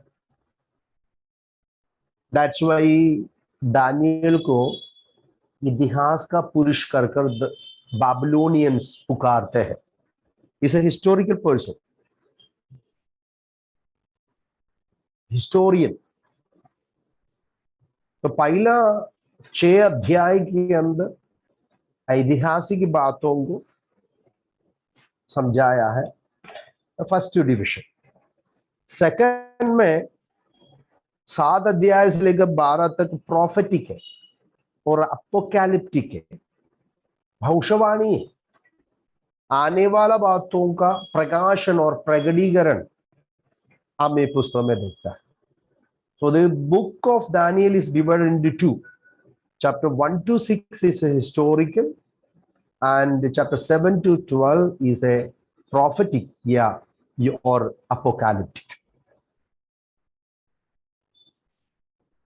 दैट्स वाई दानियल को इतिहास का पुरुष कर बाबिलोनियंस पुकारते हैं। Is a historical person, historian. तो पहला 6 अध्याय के अंदर ऐतिहासिक बातों को समझाया है, फर्स्ट डिविजन। सेकंड में 7 अध्याय से लेकर 12 तक प्रोफेटिक है और अपोकैलिप्टिक है, भविष्यवाणी है, आने वाला बातों का प्रकाशन और प्रकटीकरण हम ये पुस्तक में देखता है। So the book of Daniel is divided into 2. Chapter 1 to 6 is a historical, and chapter 7 to 12 is a prophetic, or apocalyptic.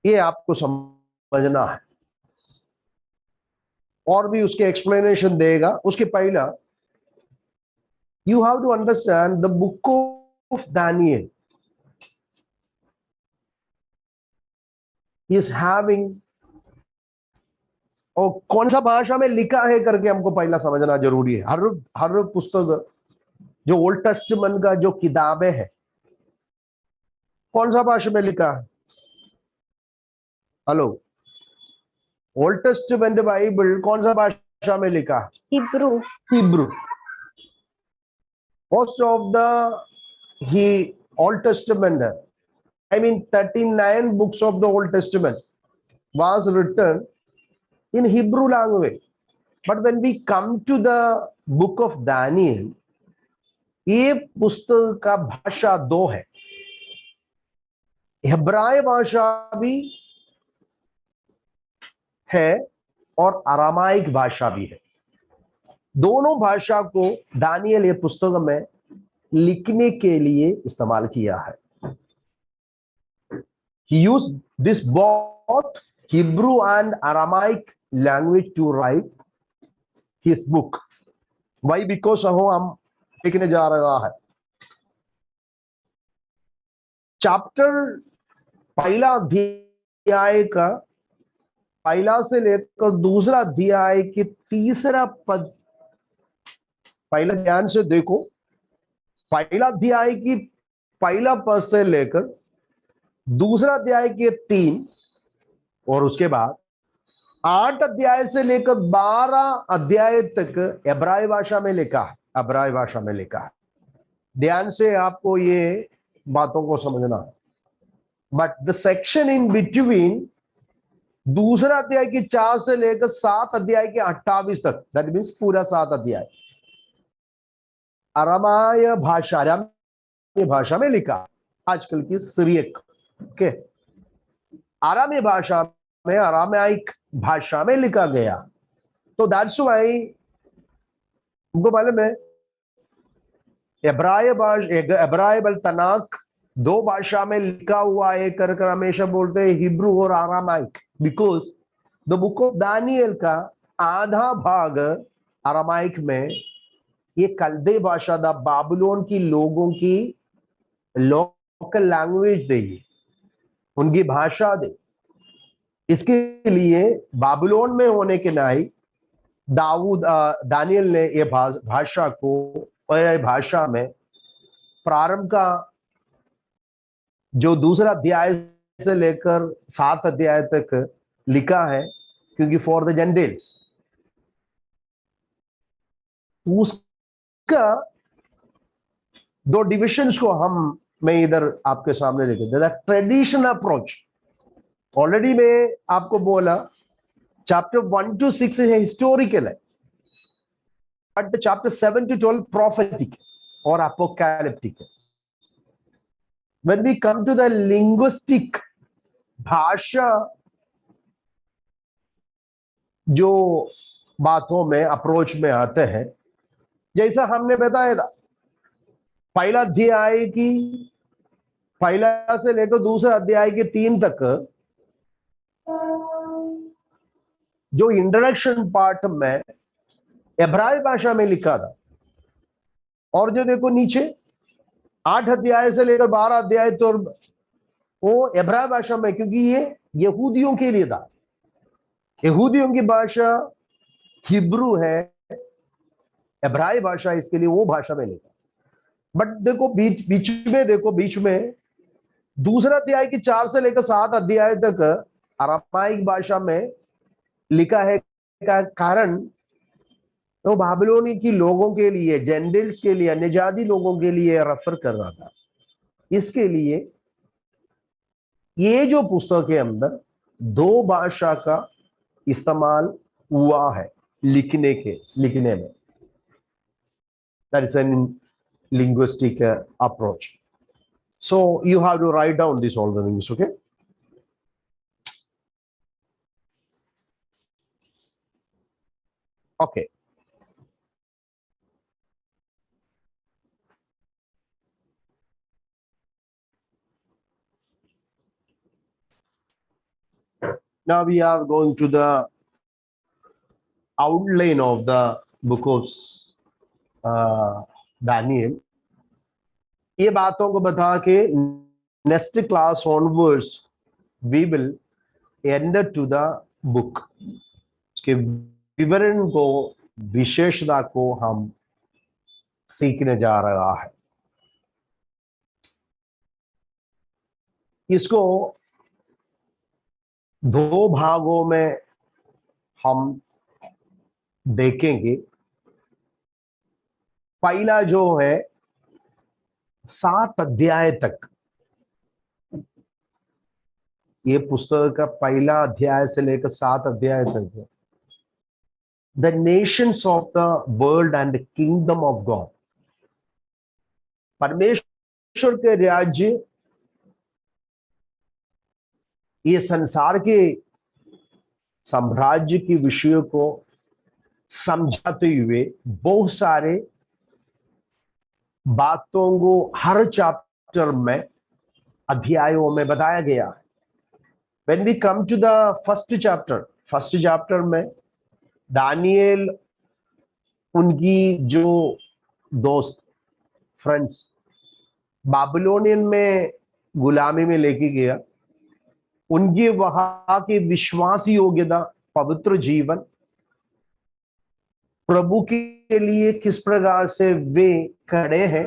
ये आपको समझना है, और भी उसके एक्सप्लेनेशन देगा। उसके पहला you have to understand the book of Daniel is having, और कौन सा भाषा में लिखा है करके हमको पहला समझना जरूरी है। हर पुस्तक जो ओल्ड टेस्टामेंट का जो किताबें है, कौन सा भाषा में लिखा है? हेलो, ओल्ड टेस्टामेंट बाइबल कौन सा भाषा में लिखा है? Hebrew. Most of the Old Testament, I mean 39 books of the Old Testament was written in Hebrew language. But when we come to the book of Daniel, ये पुस्तक का भाषा 2 है। इब्राय भाषा भी है और अरामाइक भाषा भी है। दोनों भाषा को दानियल ये पुस्तक में लिखने के लिए इस्तेमाल किया है। He used this both Hebrew and Aramaic language to write his book. Why? Because हम लिखने जा रहा है। चैप्टर पहला अध्याय का पहला से लेकर दूसरा अध्याय के तीसरा पद, पहला ध्यान से देखो, पहला अध्याय की पहला पद से लेकर दूसरा अध्याय के 3, और उसके बाद 8 अध्याय से लेकर 12 अध्याय तक इब्राय भाषा में लिखा है। इब्राय भाषा में लिखा है। ध्यान से आपको ये बातों को समझना है। But the section in between दूसरा अध्याय की 4 से लेकर 7 अध्याय के 28 तक, दैट मीन्स पूरा 7 अध्याय अरामाय भाषा में लिखा। आजकल की सिरियक के आरामी भाषा में, अरामाइक भाषा में लिखा गया। तो दैट्स व्हाई हमको मालूम है एब्राय बल तनाक दो भाषा में लिखा हुआ है करके हमेशा बोलते हैं, हिब्रू और Aramaic, because the book of Daniel का आधा भाग अरामाइक में, ये कल्दे भाषा दा बाबुलोन की लोगों की लोकल लैंग्वेज दे, उनकी भाषा दे। इसके लिए बाबुलोन में होने के नाई दानियल ने ये भाषा को, भाषा में प्रारंभ का जो दूसरा अध्याय से लेकर 7 अध्याय तक लिखा है, क्योंकि फॉर द जेंटिल्स, उसका 2 डिविजन्स को मैं इधर आपके सामने लेके, ट्रेडिशन अप्रोच। ऑलरेडी मैं आपको बोला चैप्टर 1 to 6 है हिस्टोरिकल है, बट चैप्टर 7 to 12 प्रोफेटिक और अपोकैलिप्टिक है। When we come to the linguistic भाषा जो बातों में अप्रोच में आते हैं, जैसा हमने बताया था पहला अध्याय की पहला से लेकर दूसरा अध्याय के 3 तक जो इंट्रोडक्शन पार्ट में इब्रानी भाषा में लिखा था, और जो देखो नीचे 8 अध्याय से लेकर 12 अध्याय तो वो इब्रानी भाषा में, क्योंकि ये यहूदियों के लिए था। यहूदियों की भाषा हिब्रू है, इब्रानी भाषा इसके लिए वो भाषा में लिखा। बट देखो बीच में दूसरा अध्याय की 4 से लेकर 7 अध्याय तक अरामाइक भाषा में लिखा है का कारण तो बाबिलोनी की लोगों के लिए, जेंटिल्स के लिए, अन्यजाति लोगों के लिए रेफर कर रहा था। इसके लिए ये जो पुस्तक के अंदर 2 भाषा का इस्तेमाल हुआ है लिखने में। That is an linguistic approach. So you have to write down this all the things, okay? Okay. Now we are going to the outline of the book of Daniel. ये बातों को बता के next class onwards we will enter to the book के विवरण को, विशेषता को हम सीखने जा रहा है। इसको 2 भागों में हम देखेंगे। पहला जो है 7 अध्याय तक, ये पुस्तक का पहला अध्याय से लेकर 7 अध्याय तक है the Nations of the world and the kingdom of God. परमेश्वर के राज्य, ये संसार के साम्राज्य के विषयों को समझाते हुए बहुत सारे बातों को हर चैप्टर में, अध्यायों में बताया गया है। When we come to the first chapter में दानियल उनकी जो दोस्त, फ्रेंड्स बाबिलोनियन में गुलामी में लेके गया, उनकी वहां की विश्वास योग्यता, पवित्र जीवन, प्रभु के लिए किस प्रकार से वे खड़े हैं,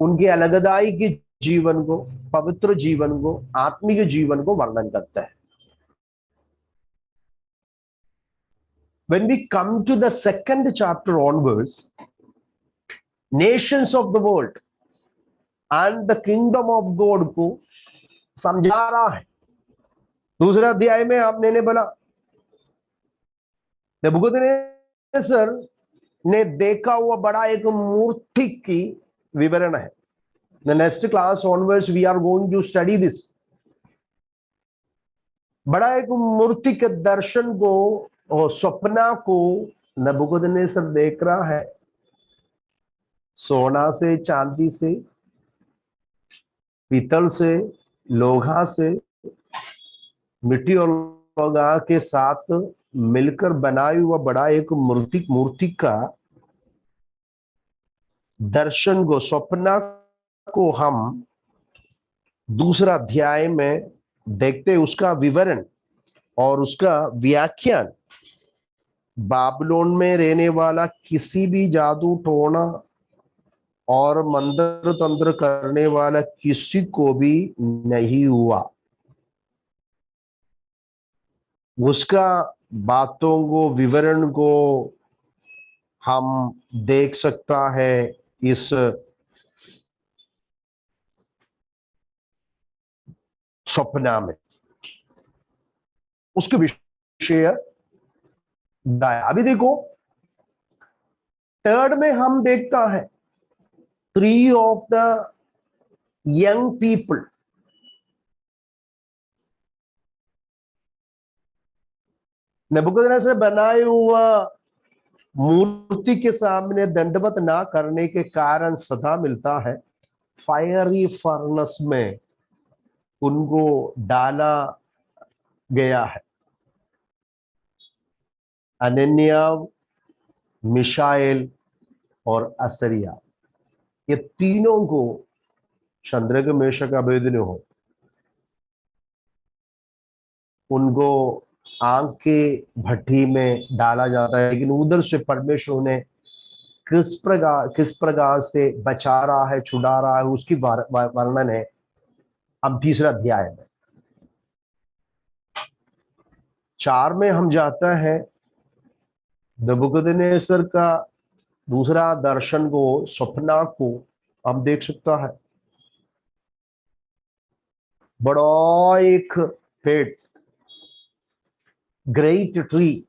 उनके अलगदाई के जीवन को, पवित्र जीवन को, आत्मिक जीवन को वर्णन करता है। When we come to the second chapter onwards, nations of the world and the kingdom of God को समझा रहा है। दूसरा अध्याय में आपने बोला नबूकदनेस्सर ने देखा हुआ बड़ा एक मूर्ति की विवरण है। The next class onwards we are going to study this. बड़ा एक मूर्ति के दर्शन को और सपना को नबूकदनेस्सर देख रहा है। सोना से, चांदी से, पीतल से, लोहा से, मिट्टी और लोहा के साथ मिलकर बनाया हुआ बड़ा एक मूर्ति का दर्शन को, सपना को हम दूसरा अध्याय में देखते। उसका विवरण और उसका व्याख्यान बाबलोन में रहने वाला किसी भी जादू टोना और मंत्र तंत्र करने वाला किसी को भी नहीं हुआ। उसका बातों को, विवरण को हम देख सकता है इस सपना में। उसके विषय अभी देखो, थर्ड में हम देखता है 3 ऑफ द यंग पीपल। नबूकदनेस्सर बनाए हुआ मूर्ति के सामने दंडवत ना करने के कारण सदा मिलता है। फायरी फर्नेस में उनको डाला गया है। अनन्या, मिशाएल और असरिया, ये तीनों को शद्रक, मेशक, अबेदनगो, उनको आग के भट्टी में डाला जाता है। लेकिन उधर से परमेश्वर उन्हें किस प्रकार से बचा रहा है, छुड़ा रहा है, उसकी वर्णन है अब तीसरा अध्याय में। 4 में हम जाता है, नबूकदनेस्सर का दूसरा दर्शन को, सपना को हम देख सकता है। बड़ा एक पेड़, ग्रेट ट्री,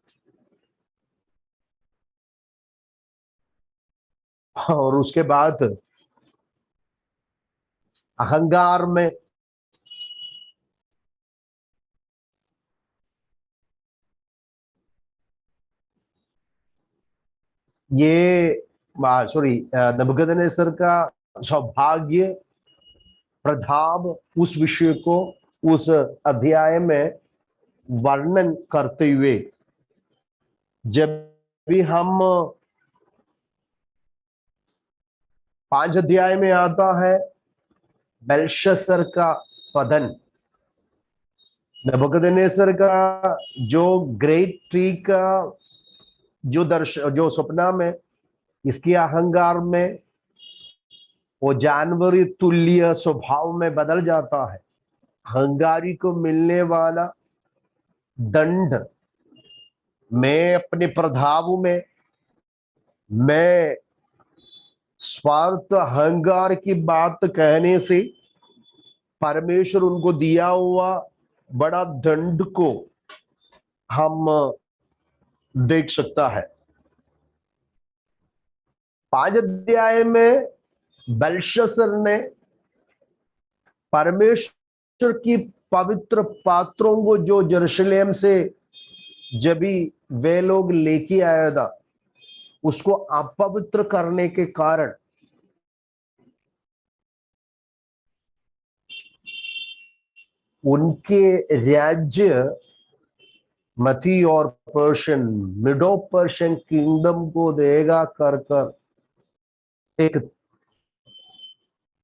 और उसके बाद अहंकार में ये नबूकदनेस्सर का सौभाग्य, प्रताप, उस विषय को उस अध्याय में वर्णन करते हुए, जब भी हम 5 अध्याय में आता है बेलशस्सर का पतन, नबूकदनेस्सर का जो ग्रेट ट्री का जो सपना में, इसके अहंकार में वो जानवरी तुल्य स्वभाव में बदल जाता है। अहंकारी को मिलने वाला दंड, मैं अपने प्रभाव में, मैं स्वार्थ अहंकार की बात कहने से परमेश्वर उनको दिया हुआ बड़ा दंड को हम देख सकता है। 5 अध्याय में बेलशस्सर ने परमेश्वर की पवित्र पात्रों को जो यरूशलेम से जब भी वे लोग लेके आया था, उसको अपवित्र करने के कारण उनके राज्य मती और पर्शियन, मिडो पर्शियन किंगडम को देगा कर एक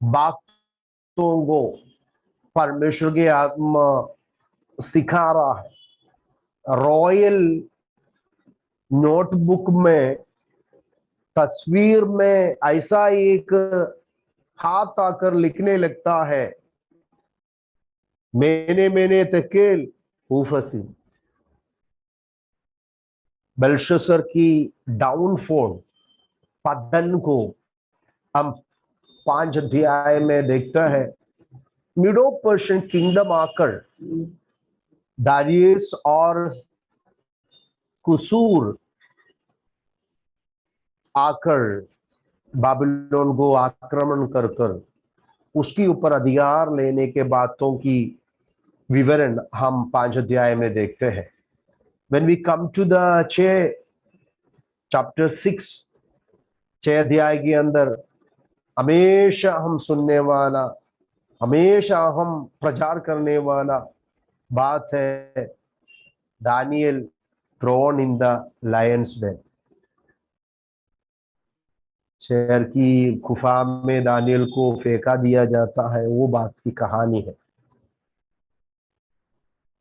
बातों को परमेश्वर की आत्मा सिखा रहा है। रॉयल नोटबुक में, तस्वीर में ऐसा एक हाथ आकर लिखने लगता है, मैंने तकेल ऊफसी। बेलशस्सर की डाउनफॉल, पतन को हम 5 अध्याय में देखता है। मिडो पर्शियन किंगडम आकर दारियस और कुसूर आकर बाबिलोन को आक्रमण कर उसके ऊपर अधिकार लेने के बातों की विवरण हम 5 अध्याय में देखते हैं। When we come to the 6 chapter 6, 6 अध्याय के अंदर हमेशा हम सुनने वाला, हमेशा हम प्रचार करने वाला बात है Daniel thrown in the lion's den. शेर की गुफा में दानियल को फेंका दिया जाता है, वो बात की कहानी है।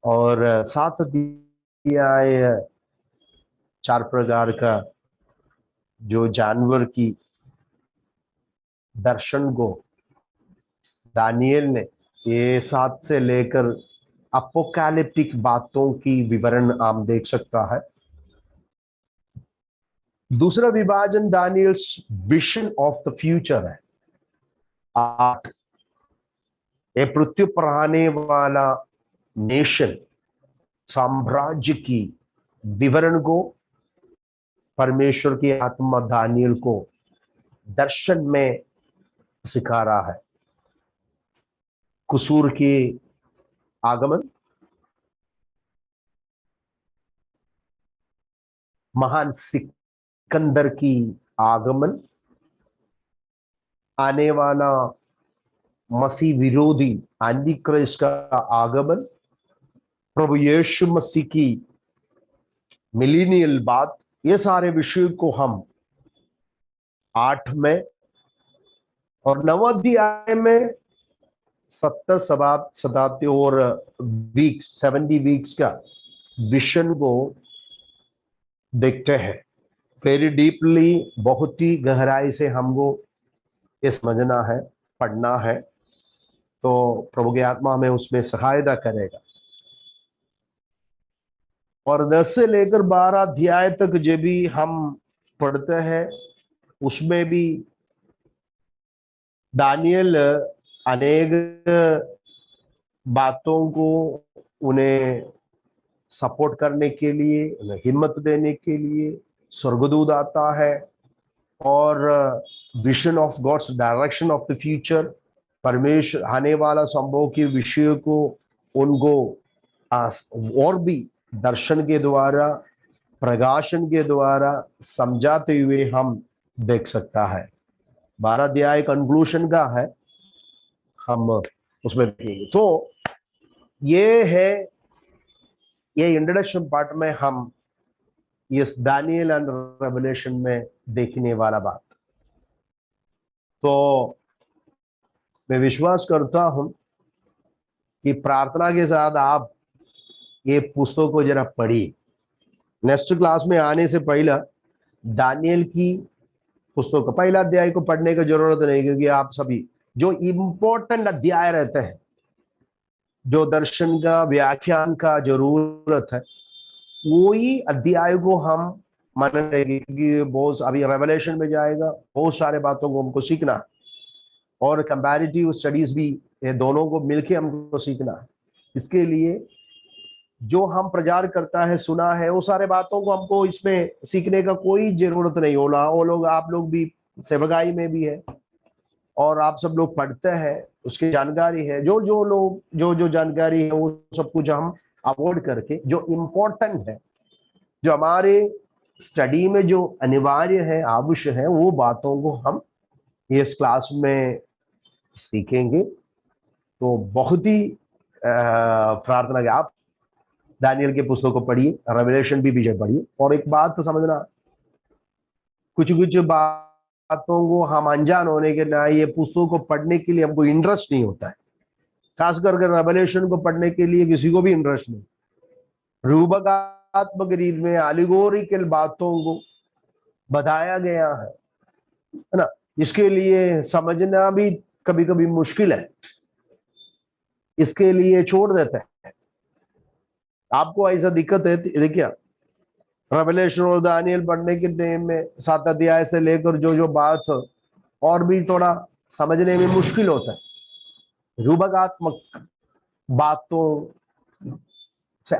और 7 अध्याय 4 प्रकार का जो जानवर की दर्शन को दानियल ने, ये 7 से लेकर अपोकैलिप्टिक बातों की विवरण आप देख सकता है। दूसरा विभाजन दानियल्स विजन ऑफ द फ्यूचर है। 8 ये पृथ्वी पर आने वाला नेशन, साम्राज्य की विवरण को परमेश्वर की आत्मा दानियल को दर्शन में सिखा रहा है। कुसूर के आगमन, महान सिकंदर की आगमन, आने वाला मसीह विरोधी एंटी क्राइस्ट का आगमन, प्रभु यीशु मसीह की मिलीनियल बात, ये सारे विषय को हम 8 में और 9 अध्याय में 70 शताब्दी और वीक्स 70 वीक्स का विजन को देखते हैं। वेरी डीपली, बहुत ही गहराई से हमको ये समझना है, पढ़ना है, तो प्रभु की आत्मा हमें उसमें सहायता करेगा। और 10 से लेकर 12 अध्याय तक जो भी हम पढ़ते हैं, उसमें भी दानियल अनेक बातों को उन्हें सपोर्ट करने के लिए, उन्हें हिम्मत देने के लिए स्वर्गदूत आता है और vision of God's direction of the future, परमेश्वर आने वाला संभव के विषय को उनको और भी दर्शन के द्वारा, प्रकाशन के द्वारा समझाते हुए हम देख सकता है। 12 अध्याय कंक्लूशन का है, हम उसमें देखेंगे। तो ये है, ये इंट्रोडक्शन पार्ट में हम इस दानियल एंड रेवलेशन में देखने वाला बात। तो मैं विश्वास करता हूं कि प्रार्थना के साथ आप ये पुस्तक को जरा पढ़िए। नेक्स्ट क्लास में आने से पहले दानियल की पुस्तक का पहला अध्याय को पढ़ने की जरूरत नहीं, क्योंकि आप सभी जो इम्पोर्टेंट अध्याय रहते हैं, जो दर्शन का व्याख्यान का जरूरत है, वही अध्याय को हम मानने लगेंगे, क्योंकि बहुत अभी रेवलेशन में जाएगा, बहुत सारे बातों को हमको सीखना है और कंपैरेटिव स्टडीज भी, ये दोनों को मिलके हमको सीखना है। इसके लिए जो हम प्रचार करता है, सुना है, वो सारे बातों को हमको इसमें सीखने का कोई जरूरत नहीं होला। वो लोग, आप लोग भी सेवकाई में भी है और आप सब लोग पढ़ते हैं, उसकी जानकारी है। जो जो लोग जो जानकारी है वो सब कुछ हम अवॉइड करके, जो इम्पोर्टेंट है, जो हमारे स्टडी में जो अनिवार्य है, आवश्यक है, वो बातों को हम इस क्लास में सीखेंगे। तो बहुत ही प्रार्थना है आप दानियल के पुस्तक को पढ़िए, रेवलेशन भी विजय पढ़िए। और एक बात तो समझना, कुछ बातों को हम अनजान होने के ना, ये पुस्तक को पढ़ने के लिए हमको इंटरेस्ट नहीं होता है। खास करके रेवलेशन को पढ़ने के लिए किसी को भी इंटरेस्ट नहीं। रूपकात्मक रीत में एलिगोरिकल बातों को बताया गया है ना, इसके लिए समझना भी कभी कभी मुश्किल है, इसके लिए छोड़ देते हैं। आपको ऐसा दिक्कत है, देखिए रेवलेशन और दानियल पढ़ने के टाइम में 7 अध्याय से लेकर जो बात और भी थोड़ा समझने में मुश्किल होता है। रूपकात्मक बातों से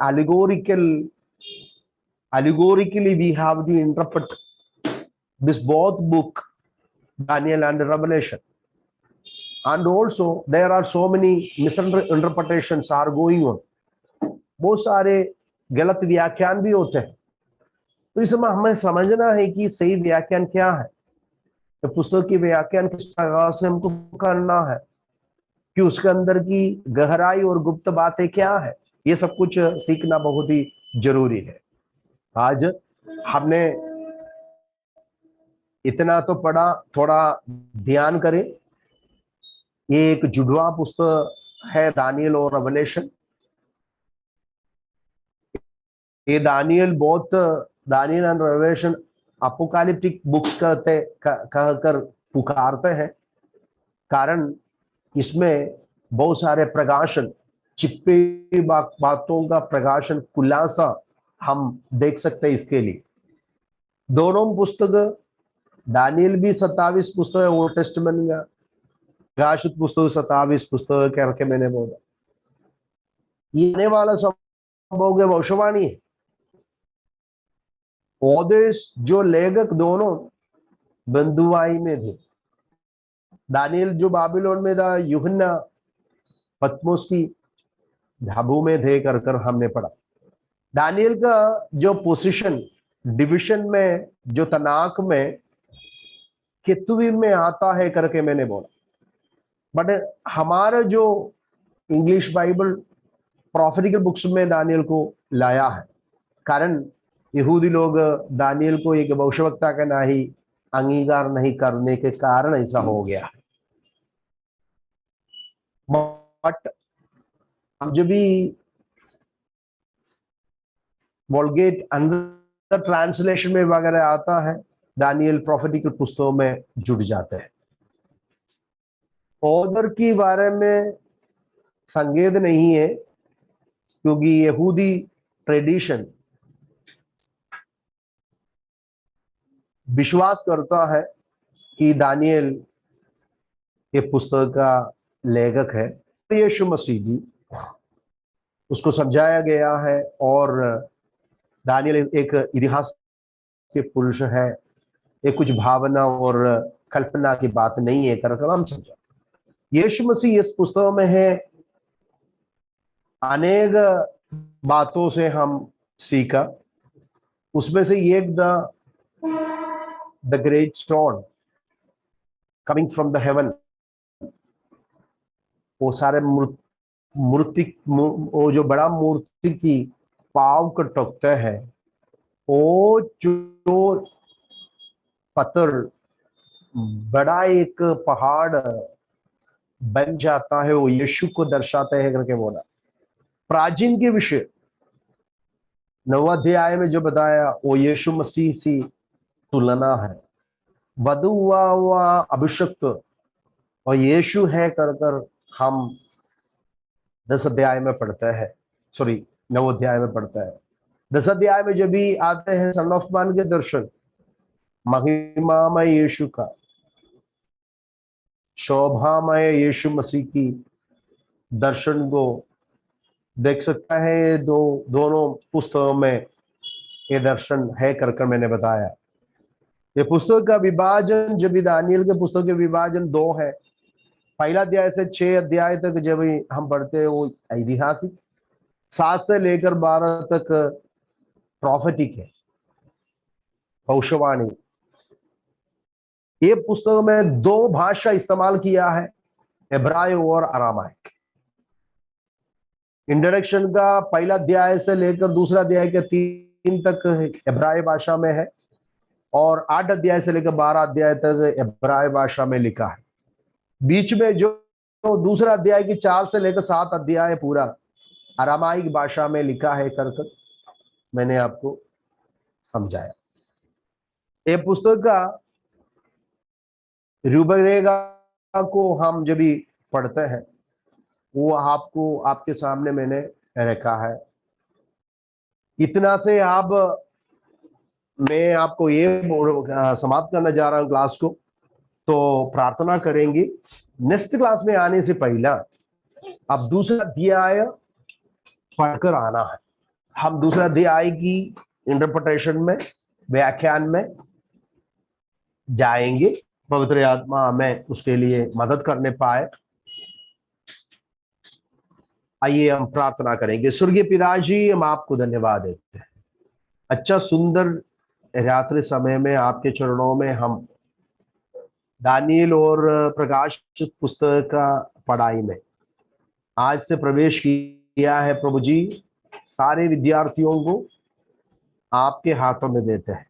allegorically we have to interpret this both book, Daniel and Revelation. and also there are so many misinterpretations are going on. बहुत सारे गलत व्याख्यान भी होते हैं। तो इस समय हमें समझना है कि सही व्याख्यान क्या है, तो पुस्तक की व्याख्यान किस प्रकार से हमको करना है, कि उसके अंदर की गहराई और गुप्त बातें क्या है, ये सब कुछ सीखना बहुत ही जरूरी है। आज हमने इतना तो पढ़ा, थोड़ा ध्यान करें। ये एक जुड़वा पुस्तक है, दानियल और रेवलेशन। ये दानियल एंड रेवलेशन अपोकालिप्टिक बुक्स कहकर पुकारते हैं, कारण इसमें बहुत सारे प्रकाशन, छिपी बातों का प्रकाशन, खुलासा हम देख सकते हैं। इसके लिए दोनों पुस्तक, दानियल भी 27 पुस्तक है ओल्ड टेस्टामेंट का, प्रकाशित पुस्तक 27 पुस्तक करके मैंने बोला। ये आने वाला संभव के भविष्यवाणी है। ऑथर्स जो लेखक दोनों बंधुआई में थे। दानियल जो बाबिलोन में था, यूहन्ना पत्मोस की ढाबू में थे कर हमने पढ़ा। दानियल का जो पोजीशन डिवीजन में, जो तनाक में केतुवी में आता है करके मैंने बोला। बट हमारा जो इंग्लिश बाइबल प्रोफेटिकल बुक्स में दानियल को लाया है, कारण यहूदी लोग दानियल को एक भविष्यवक्ता का नहीं अंगीकार नहीं करने के कारण ऐसा हो गया। बट हम जब भी वोल्गेट अंदर ट्रांसलेशन में वगैरह आता है, दानियल प्रोफेटिकल पुस्तकों में जुड़ जाते हैं। ऑथर के बारे में संकेत नहीं है, क्योंकि यहूदी ट्रेडिशन विश्वास करता है कि दानियल ये पुस्तक का लेखक है। यीशु मसीह जी उसको समझाया गया है, और दानियल एक इतिहास के पुरुष है, ये कुछ भावना और कल्पना की बात नहीं है करके हम समझा। यीशु मसीह इस पुस्तक में है, अनेक बातों से हम सीखा। उसमें से एक the great stone coming from the haven, वो सारे मूर्ति, वो जो बड़ा मूर्ति की पाव को टोकते हैं, वो जो पत्थर बड़ा एक पहाड़ बन जाता है, वो यीशु को दर्शाते हैं करके बोला। प्राचीन के विषय 9वें अध्याय में जो बताया, वो यीशु मसीह सी तुलना है। वधु हुआ अभिषिक्त और यीशु है कर हम 10 अध्याय में पढ़ते हैं, सॉरी 9 अध्याय में पढ़ते हैं। 10 अध्याय में जब भी आते हैं सन ऑफ मैन के दर्शन, महिमामय यीशु का, शोभामय यीशु मसीह की दर्शन को देख सकता है। दोनों पुस्तकों में ये दर्शन है कर मैंने बताया। ये पुस्तक का विभाजन, जब भी दानियल के पुस्तक के विभाजन 2 है। पहला अध्याय से 6 अध्याय तक जब हम पढ़ते हैं वो ऐतिहासिक, 7 से लेकर 12 तक प्रोफेटिक है, भविष्यवाणी। ये पुस्तक में 2 भाषा इस्तेमाल किया है, इब्राय और अरामाइक। इंट्रोडक्शन का पहला अध्याय से लेकर दूसरा अध्याय के 3 तक इब्राय भाषा में है, और 8 अध्याय से लेकर 12 अध्याय तक इब्राय भाषा में लिखा है। बीच में जो दूसरा अध्याय की 4 से लेकर 7 अध्याय पूरा अरामाइक भाषा में लिखा है कर मैंने आपको समझाया। ये पुस्तक का रूपरेखा को हम जब भी पढ़ते हैं, वो आपको आपके सामने मैंने रखा है। इतना से मैं आपको ये समाप्त करना जा रहा हूं क्लास को, तो प्रार्थना करेंगे। नेक्स्ट क्लास में आने से पहला अब दूसरा अध्याय पढ़कर आना है। हम दूसरा अध्याय की इंटरप्रिटेशन में, व्याख्यान में जाएंगे। पवित्र आत्मा हमें उसके लिए मदद करने पाए। आइए हम प्रार्थना करेंगे। स्वर्गीय पिताजी, हम आपको धन्यवाद देते हैं, अच्छा सुंदर रात्रि समय में आपके चरणों में हम दानियल और प्रकाशित पुस्तक का पढ़ाई में आज से प्रवेश किया है। प्रभु जी, सारे विद्यार्थियों को आपके हाथों में देते हैं।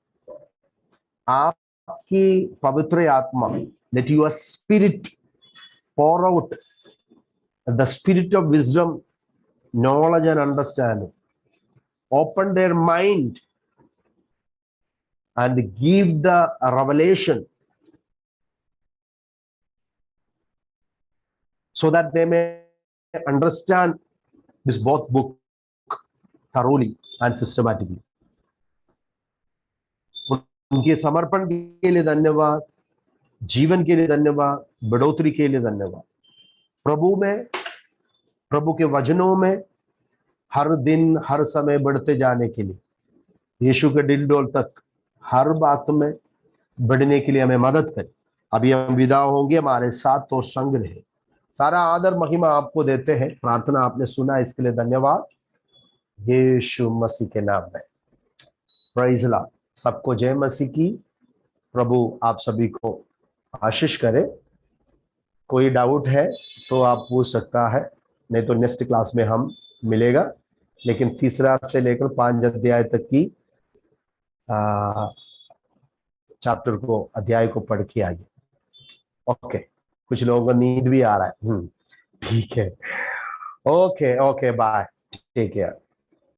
आपकी पवित्र आत्मा, let your spirit pour out the spirit of wisdom, knowledge and understanding, open their mind and give the revelation so that they may understand this both book thoroughly and systematically. उनके समर्पण के लिए धन्यवाद, जीवन के लिए धन्यवाद, बढ़ोतरी के लिए धन्यवाद। प्रभु में, प्रभु के वचनों में हर दिन हर समय बढ़ते जाने के लिए, यीशु के दिल डोल तक हर बात में बढ़ने के लिए हमें मदद करें। अभी हम विदा होंगे, हमारे साथ तो संग रहे। सारा आदर महिमा आपको देते हैं। प्रार्थना आपने सुना, इसके लिए धन्यवाद, यीशु मसीह के नाम में। Praise the Lord. सबको जय मसीह की। प्रभु आप सभी को आशीष करे। कोई डाउट है तो आप पूछ सकता है, नहीं तो नेक्स्ट क्लास में हम मिलेगा। लेकिन 3 से लेकर 5 अध्याय तक की चैप्टर को, अध्याय को पढ़ के आइए। ओके, कुछ लोगों को नींद भी आ रहा है। ठीक है, ओके, बाय, टेक केयर।